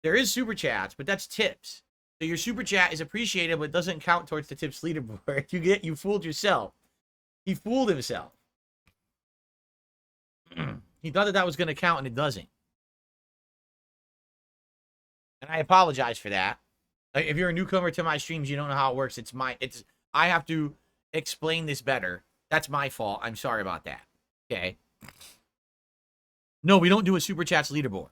There is super chats, but that's tips. So your super chat is appreciated, but doesn't count towards the tips leaderboard. You fooled yourself. He fooled himself. He thought that was going to count, and it doesn't. And I apologize for that. Like, if you're a newcomer to my streams, you don't know how it works. I have to explain this better. That's my fault. I'm sorry about that. Okay. No, we don't do a super chats leaderboard.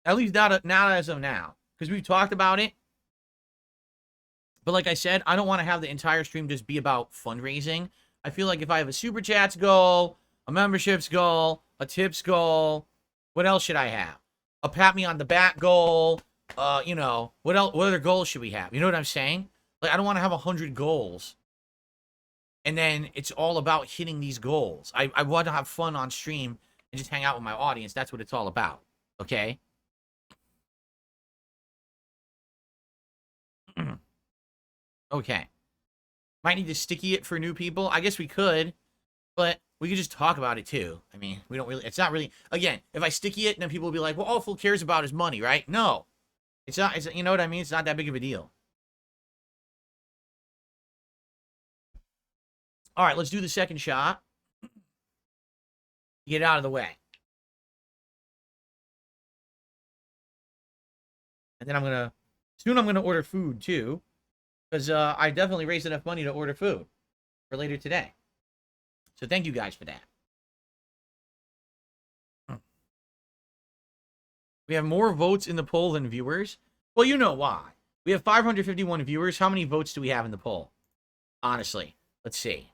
At least not as of now. Because we've talked about it. But like I said, I don't want to have the entire stream just be about fundraising. I feel like if I have a super chats goal, a memberships goal, a tips goal, what else should I have? A pat me on the back goal. You know, what other goals should we have? You know what I'm saying? Like, I don't want to have 100 goals. And then it's all about hitting these goals. I want to have fun on stream and just hang out with my audience. That's what it's all about. Okay? Okay. Might need to sticky it for new people. I guess we could, but we could just talk about it too. I mean, we don't really, it's not really, again, if I sticky it, then people will be like, well, all Fool cares about is money, right? No. It's not, you know what I mean? It's not that big of a deal. All right, let's do the second shot. Get out of the way. And then soon I'm going to order food too. Because I definitely raised enough money to order food for later today. So thank you guys for that. We have more votes in the poll than viewers. Well, you know why. We have 551 viewers. How many votes do we have in the poll? Honestly, let's see.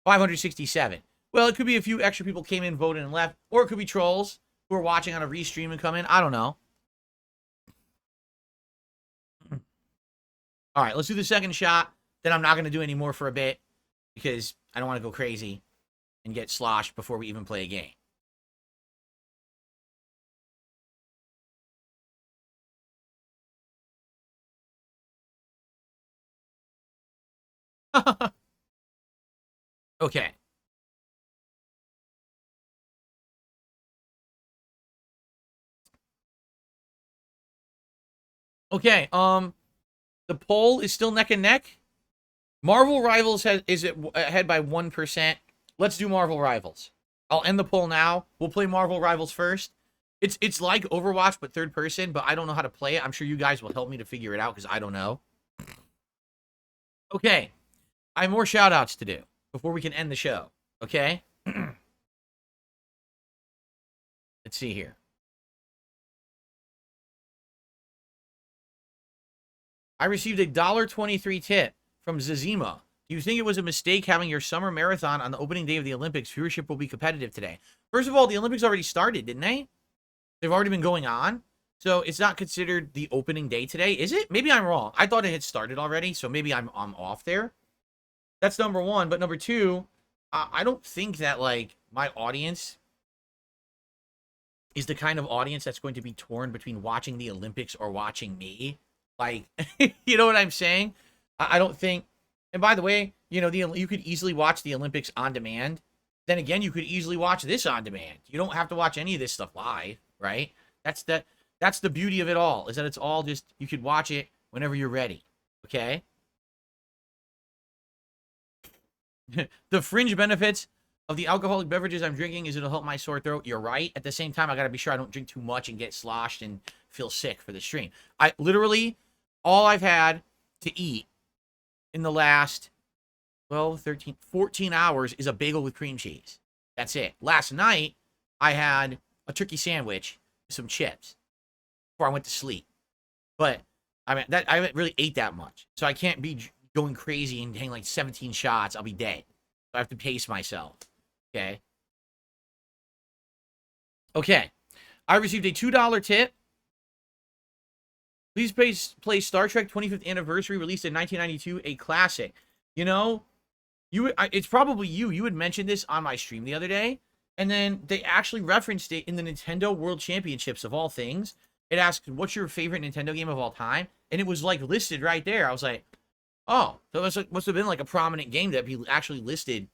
567. Well, it could be a few extra people came in, voted, and left. Or it could be trolls who are watching on a restream and come in. I don't know. All right, let's do the second shot. Then I'm not going to do any more for a bit because I don't want to go crazy and get sloshed before we even play a game. Okay. Okay, The poll is still neck and neck. Marvel Rivals is ahead by 1%. Let's do Marvel Rivals. I'll end the poll now. We'll play Marvel Rivals first. It's like Overwatch, but third person, but I don't know how to play it. I'm sure you guys will help me to figure it out because I don't know. Okay. I have more shout-outs to do before we can end the show. Okay? Let's see here. I received a $1.23 tip from Zazima. Do you think it was a mistake having your summer marathon on the opening day of the Olympics? Viewership will be competitive today. First of all, the Olympics already started, didn't they? They've already been going on. So it's not considered the opening day today, is it? Maybe I'm wrong. I thought it had started already, so maybe I'm off there. That's number one. But number two, I don't think that, like, my audience is the kind of audience that's going to be torn between watching the Olympics or watching me. Like, you know what I'm saying? I don't think... And by the way, you know, you could easily watch the Olympics on demand. Then again, you could easily watch this on demand. You don't have to watch any of this stuff live, right? That's the beauty of it all, is that it's all just, you could watch it whenever you're ready, okay? The fringe benefits of the alcoholic beverages I'm drinking is it'll help my sore throat. You're right. At the same time, I got to be sure I don't drink too much and get sloshed and feel sick for the stream. I literally, all I've had to eat in the last 12, 13, 14 hours is a bagel with cream cheese. That's it. Last night, I had a turkey sandwich with some chips before I went to sleep. But I mean, I haven't really ate that much. So I can't be going crazy and taking like 17 shots. I'll be dead. So I have to pace myself. Okay. Okay. I received a $2 tip. Please play Star Trek 25th Anniversary, released in 1992, a classic. You know, it's probably you. You had mentioned this on my stream the other day. And then they actually referenced it in the Nintendo World Championships of all things. It asked, what's your favorite Nintendo game of all time? And it was like listed right there. I was like, oh, so it must have been like a prominent game that be actually listed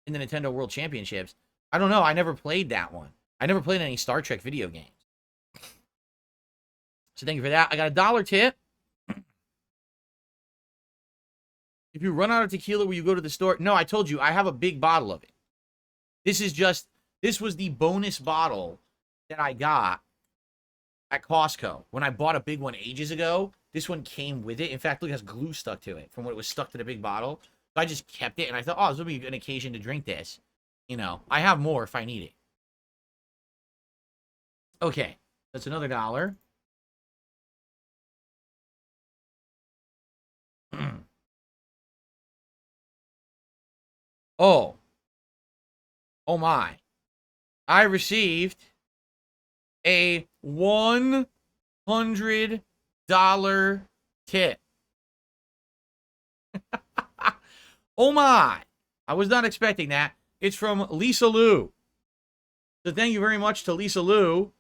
in the Nintendo World Championships. I don't know. I never played that one. I never played any Star Trek video games. So thank you for that. I got a $1 tip. If you run out of tequila, will you go to the store? No, I told you, I have a big bottle of it. This was the bonus bottle that I got at Costco. When I bought a big one ages ago, this one came with it. In fact, look, it has glue stuck to it from when it was stuck to the big bottle. So I just kept it, and I thought, oh, this will be an occasion to drink this. You know, I have more if I need it. Okay, that's another $1. Oh my. I received a $100 tip. Oh my. I was not expecting that. It's from Lisa Lou. So thank you very much to Lisa Lou.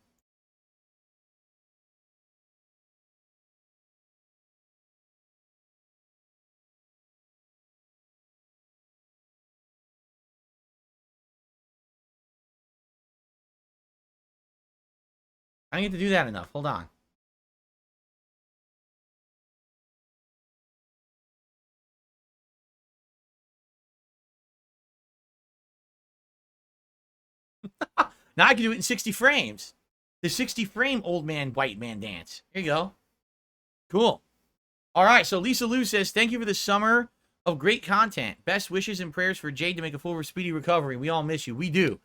I don't get to do that enough. Hold on. Now I can do it in 60 frames. The 60 frame old man, white man dance. Here you go. Cool. All right. So Lisa Lou says, thank you for the summer of great content. Best wishes and prayers for Jade to make a full speedy recovery. We all miss you. We do.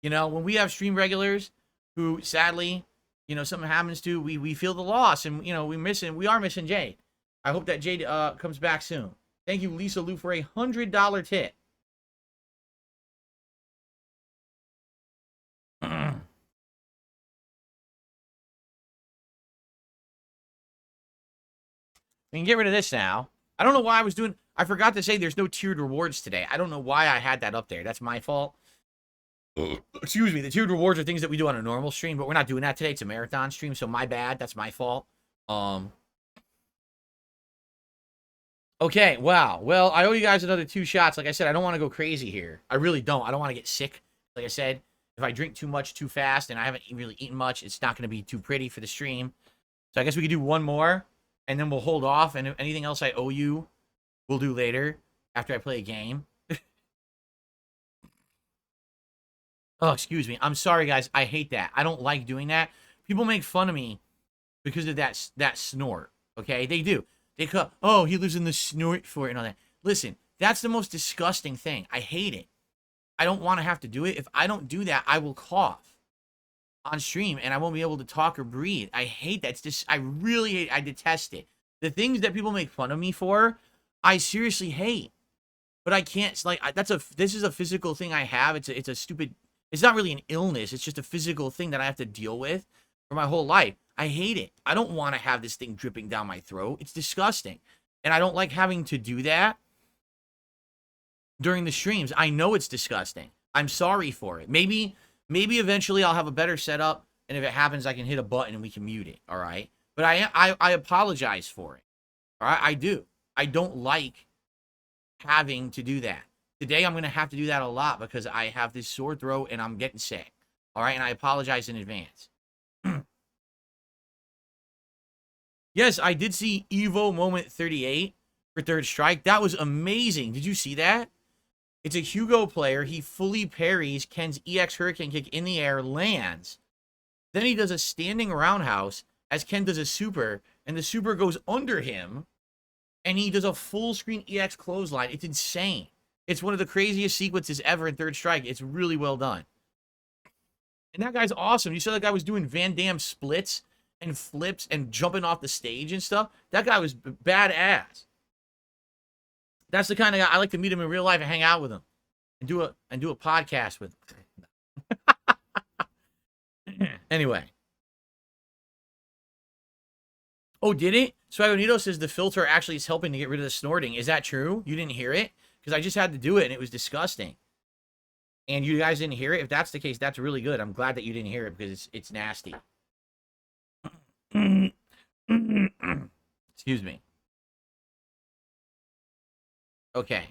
You know, when we have stream regulars who sadly, you know, something happens to, we feel the loss, and, you know, we are missing Jade. I hope that Jade comes back soon. Thank you, Lisa Lou, for a $100 tip. We can get rid of this now. I don't know why I forgot to say there's no tiered rewards today. I don't know why I had that up there. That's my fault. Excuse me. The tiered rewards are things that we do on a normal stream, but we're not doing that today. It's a marathon stream, so my bad. That's my fault. Okay, wow. Well, I owe you guys another 2 shots. Like I said, I don't want to go crazy here. I really don't. I don't want to get sick. Like I said, if I drink too much too fast and I haven't really eaten much, it's not going to be too pretty for the stream. So I guess we could do one more. and then we'll hold off, and anything else I owe you, we'll do later after I play a game. Oh, excuse me. I'm sorry, guys. I hate that. I don't like doing that. People make fun of me because of that snort. Okay, they do. They go, oh, he lives in the snort fort and all that. Listen, that's the most disgusting thing. I hate it. I don't want to have to do it. If I don't do that, I will cough on stream and I won't be able to talk or breathe. I hate that. It's just, I really hate, I detest it. The things that people make fun of me for, I seriously hate. But I can't, like, this is a physical thing I have. It's a stupid, it's not really an illness. It's just a physical thing that I have to deal with for my whole life. I hate it. I don't want to have this thing dripping down my throat. It's disgusting. And I don't like having to do that during the streams. I know it's disgusting. I'm sorry for it. Maybe eventually I'll have a better setup, and if it happens, I can hit a button and we can mute it, all right? But I apologize for it, all right? I do. I don't like having to do that. Today, I'm going to have to do that a lot because I have this sore throat and I'm getting sick, all right? And I apologize in advance. Yes, I did see Evo Moment 38 for Third Strike. That was amazing. Did you see that? It's a Hugo player. He fully parries Ken's EX Hurricane Kick in the air, lands. Then he does a standing roundhouse as Ken does a super, and the super goes under him, and he does a full screen EX clothesline. It's insane. It's one of the craziest sequences ever in Third Strike. It's really well done. And that guy's awesome. You saw that guy was doing Van Damme splits and flips and jumping off the stage and stuff. That guy was badass. That's the kind of guy I like to meet him in real life and hang out with him and do a podcast with him. Anyway. Oh, did it? Swagonito says the filter actually is helping to get rid of the snorting. Is that true? You didn't hear it? Because I just had to do it and it was disgusting. And you guys didn't hear it? If that's the case, that's really good. I'm glad that you didn't hear it because it's nasty. Excuse me. Okay.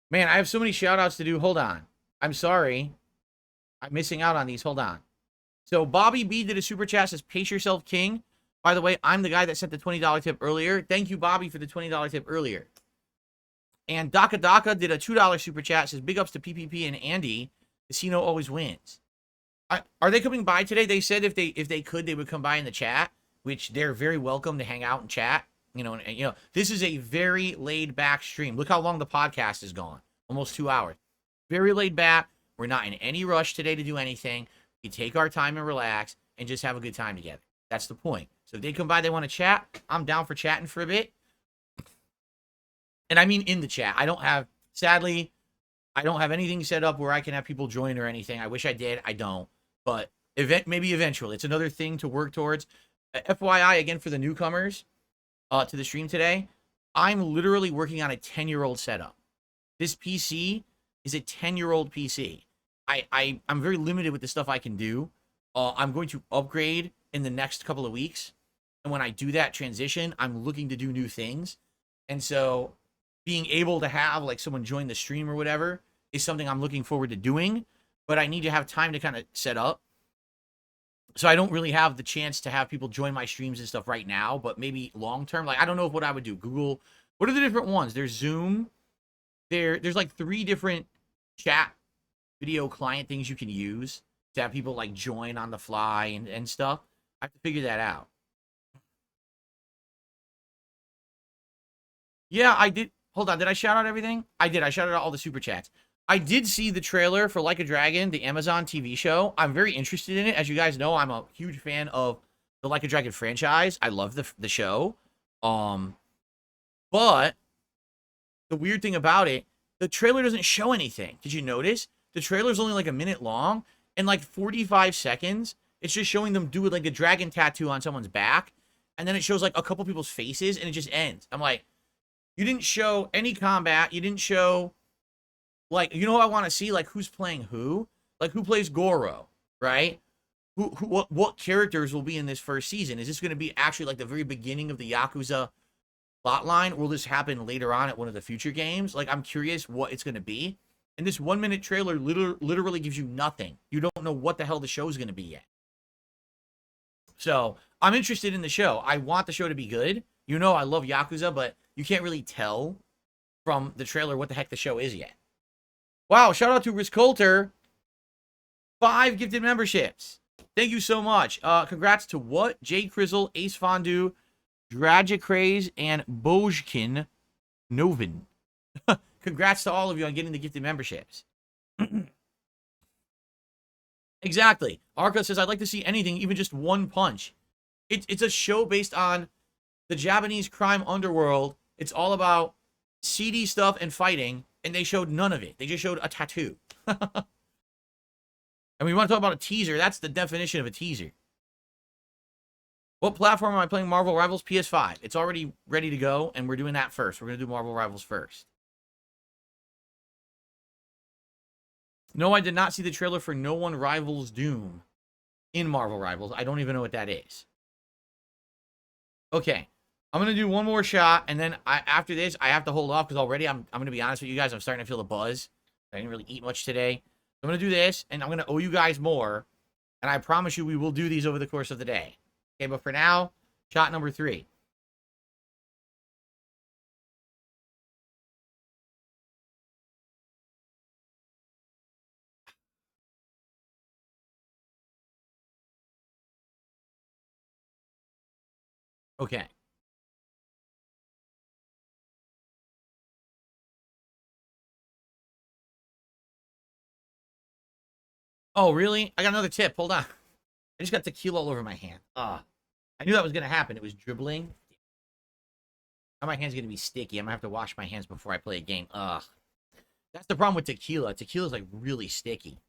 Man, I have so many shout outs to do. Hold on. I'm sorry. I'm missing out on these. Hold on. So Bobby B did a super chat, says, pace yourself, King. By the way, I'm the guy that sent the $20 tip earlier. Thank you, Bobby, for the $20 tip earlier. And Daka Daka did a $2 super chat, says, big ups to PPP and Andy. Casino always wins. Are they coming by today? They said if they could, they would come by in the chat, which they're very welcome to hang out and chat. You know, this is a very laid back stream. Look how long the podcast is gone. Almost 2 hours. Very laid back. We're not in any rush today to do anything. We take our time and relax and just have a good time together. That's the point. So if they come by, they want to chat, I'm down for chatting for a bit. And I mean in the chat. Sadly, I don't have anything set up where I can have people join or anything. I wish I did. I don't. But maybe eventually. It's another thing to work towards. FYI, again, for the newcomers to the stream today, I'm literally working on a 10-year-old setup. This PC is a 10-year-old PC. I'm very limited with the stuff I can do. I'm going to upgrade in the next couple of weeks. And when I do that transition, I'm looking to do new things. And so being able to have like someone join the stream or whatever is something I'm looking forward to doing. But I need to have time to kind of set up. So I don't really have the chance to have people join my streams and stuff right now. But maybe long term, like I don't know what I would do. Google, what are the different ones? There's Zoom. There's like 3 different chat video client things you can use to have people like join on the fly and stuff. I have to figure that out. Yeah, I did. Hold on. Did I shout out everything? I did. I shouted out all the super chats. I did see the trailer for Like a Dragon, the Amazon TV show. I'm very interested in it. As you guys know, I'm a huge fan of the Like a Dragon franchise. I love the show. But the weird thing about it, the trailer doesn't show anything. Did you notice? The trailer's only like a minute long, and like 45 seconds, it's just showing them do like a dragon tattoo on someone's back, and then it shows like a couple people's faces, and it just ends. I'm like, you didn't show any combat. You didn't show, like, you know what I want to see? Like, who's playing who? Like, who plays Goro, right? What characters will be in this first season? Is this going to be actually like the very beginning of the Yakuza plotline? Will this happen later on at one of the future games? Like, I'm curious what it's going to be. And this 1-minute trailer literally gives you nothing. You don't know what the hell the show is going to be yet. So I'm interested in the show. I want the show to be good. You know I love Yakuza, but you can't really tell from the trailer what the heck the show is yet. Wow, shout out to Riz Coulter. 5 gifted memberships. Thank you so much. Congrats to What, Jay Crizzle, Ace Fondue, Dragicraze, and Bojkin Novin. Congrats to all of you on getting the gifted memberships. Exactly. Arca says, I'd like to see anything, even just One Punch. It's a show based on the Japanese crime underworld. It's all about seedy stuff and fighting, and they showed none of it. They just showed a tattoo. And we want to talk about a teaser. That's the definition of a teaser. What platform am I playing Marvel Rivals? PS5. It's already ready to go, and we're doing that first. We're going to do Marvel Rivals first. No, I did not see the trailer for No One Rivals Doom in Marvel Rivals. I don't even know what that is. Okay. I'm going to do one more shot, and then after this, I have to hold off because already, I'm going to be honest with you guys, I'm starting to feel the buzz. I didn't really eat much today. I'm going to do this, and I'm going to owe you guys more, and I promise you we will do these over the course of the day. Okay, but for now, shot number 3. Okay. Oh, really? I got another tip. Hold on. I just got tequila all over my hand. I knew that was going to happen. It was dribbling. Now my hand's going to be sticky. I'm going to have to wash my hands before I play a game. That's the problem with tequila. Tequila's like really sticky.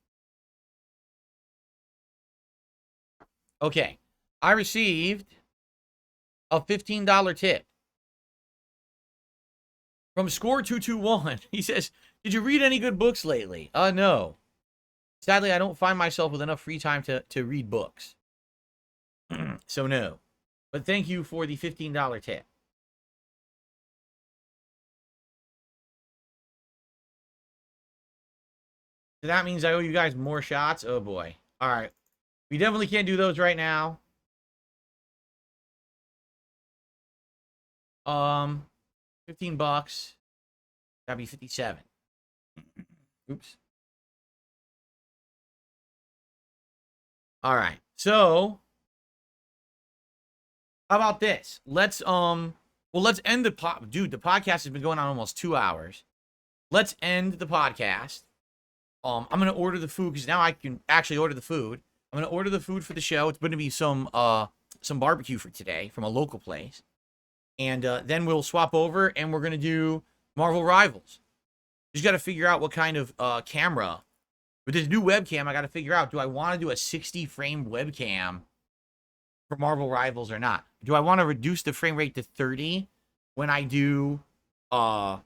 Okay. I received a $15 tip from Score221. He says, did you read any good books lately? No. Sadly, I don't find myself with enough free time to read books. So no. But thank you for the $15 tip. So that means I owe you guys more shots? Oh boy. Alright. We definitely can't do those right now. 15 bucks. That'd be 57. Oops. All right. So, how about this? Let's end the dude, the podcast has been going on almost 2 hours. Let's end the podcast. I'm going to order the food because now I can actually order the food. I'm going to order the food for the show. It's going to be some barbecue for today from a local place. And then we'll swap over and we're going to do Marvel Rivals. Just got to figure out what kind of camera. With this new webcam, I got to figure out, do I want to do a 60-frame webcam for Marvel Rivals or not? Do I want to reduce the frame rate to 30 when I do gameplay?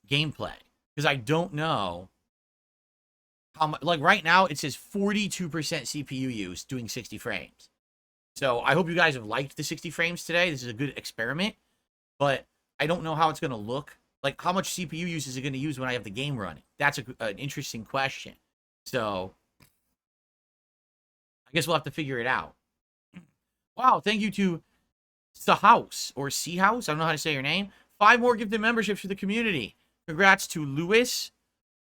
Because I don't know how much. Like right now, it says 42% CPU use doing 60 frames. So I hope you guys have liked the 60 frames today. This is a good experiment. But I don't know how it's going to look. Like, how much CPU use is it going to use when I have the game running? That's an interesting question. So I guess we'll have to figure it out. Wow, thank you to Seahouse, or Seahouse. I don't know how to say your name. 5 more gifted memberships for the community. Congrats to Lewis,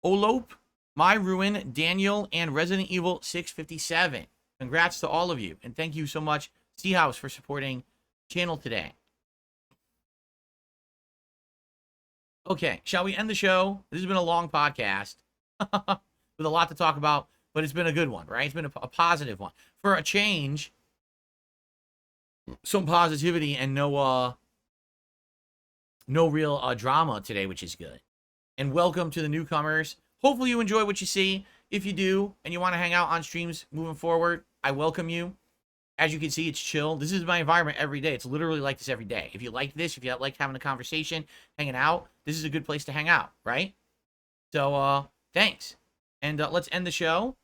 Olope, My Ruin, Daniel, and Resident Evil 657. Congrats to all of you. And thank you so much, Seahouse, for supporting the channel today. Okay, shall we end the show? This has been a long podcast with a lot to talk about, but it's been a good one, right? It's been a positive one. For a change, some positivity and no real drama today, which is good. And welcome to the newcomers. Hopefully you enjoy what you see. If you do, and you want to hang out on streams moving forward, I welcome you. As you can see, it's chill. This is my environment every day. It's literally like this every day. If you like this, if you like having a conversation, hanging out, this is a good place to hang out, right? So, thanks. And let's end the show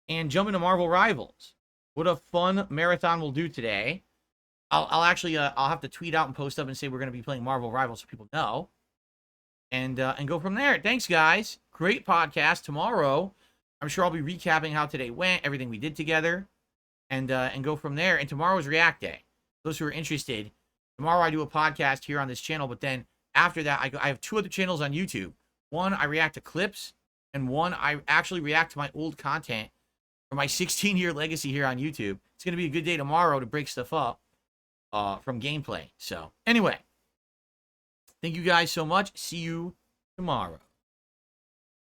and jump into Marvel Rivals. What a fun marathon we'll do today. I'll actually, I'll have to tweet out and post up and say we're going to be playing Marvel Rivals so people know. And go from there. Thanks, guys. Great podcast. Tomorrow, I'm sure I'll be recapping how today went, everything we did together. and go from there. And tomorrow is React Day. Those who are interested, tomorrow I do a podcast here on this channel, but then after that, I have 2 other channels on YouTube. One, I react to clips, and one, I actually react to my old content for my 16-year legacy here on YouTube. It's going to be a good day tomorrow to break stuff up from gameplay. So, anyway, thank you guys so much. See you tomorrow.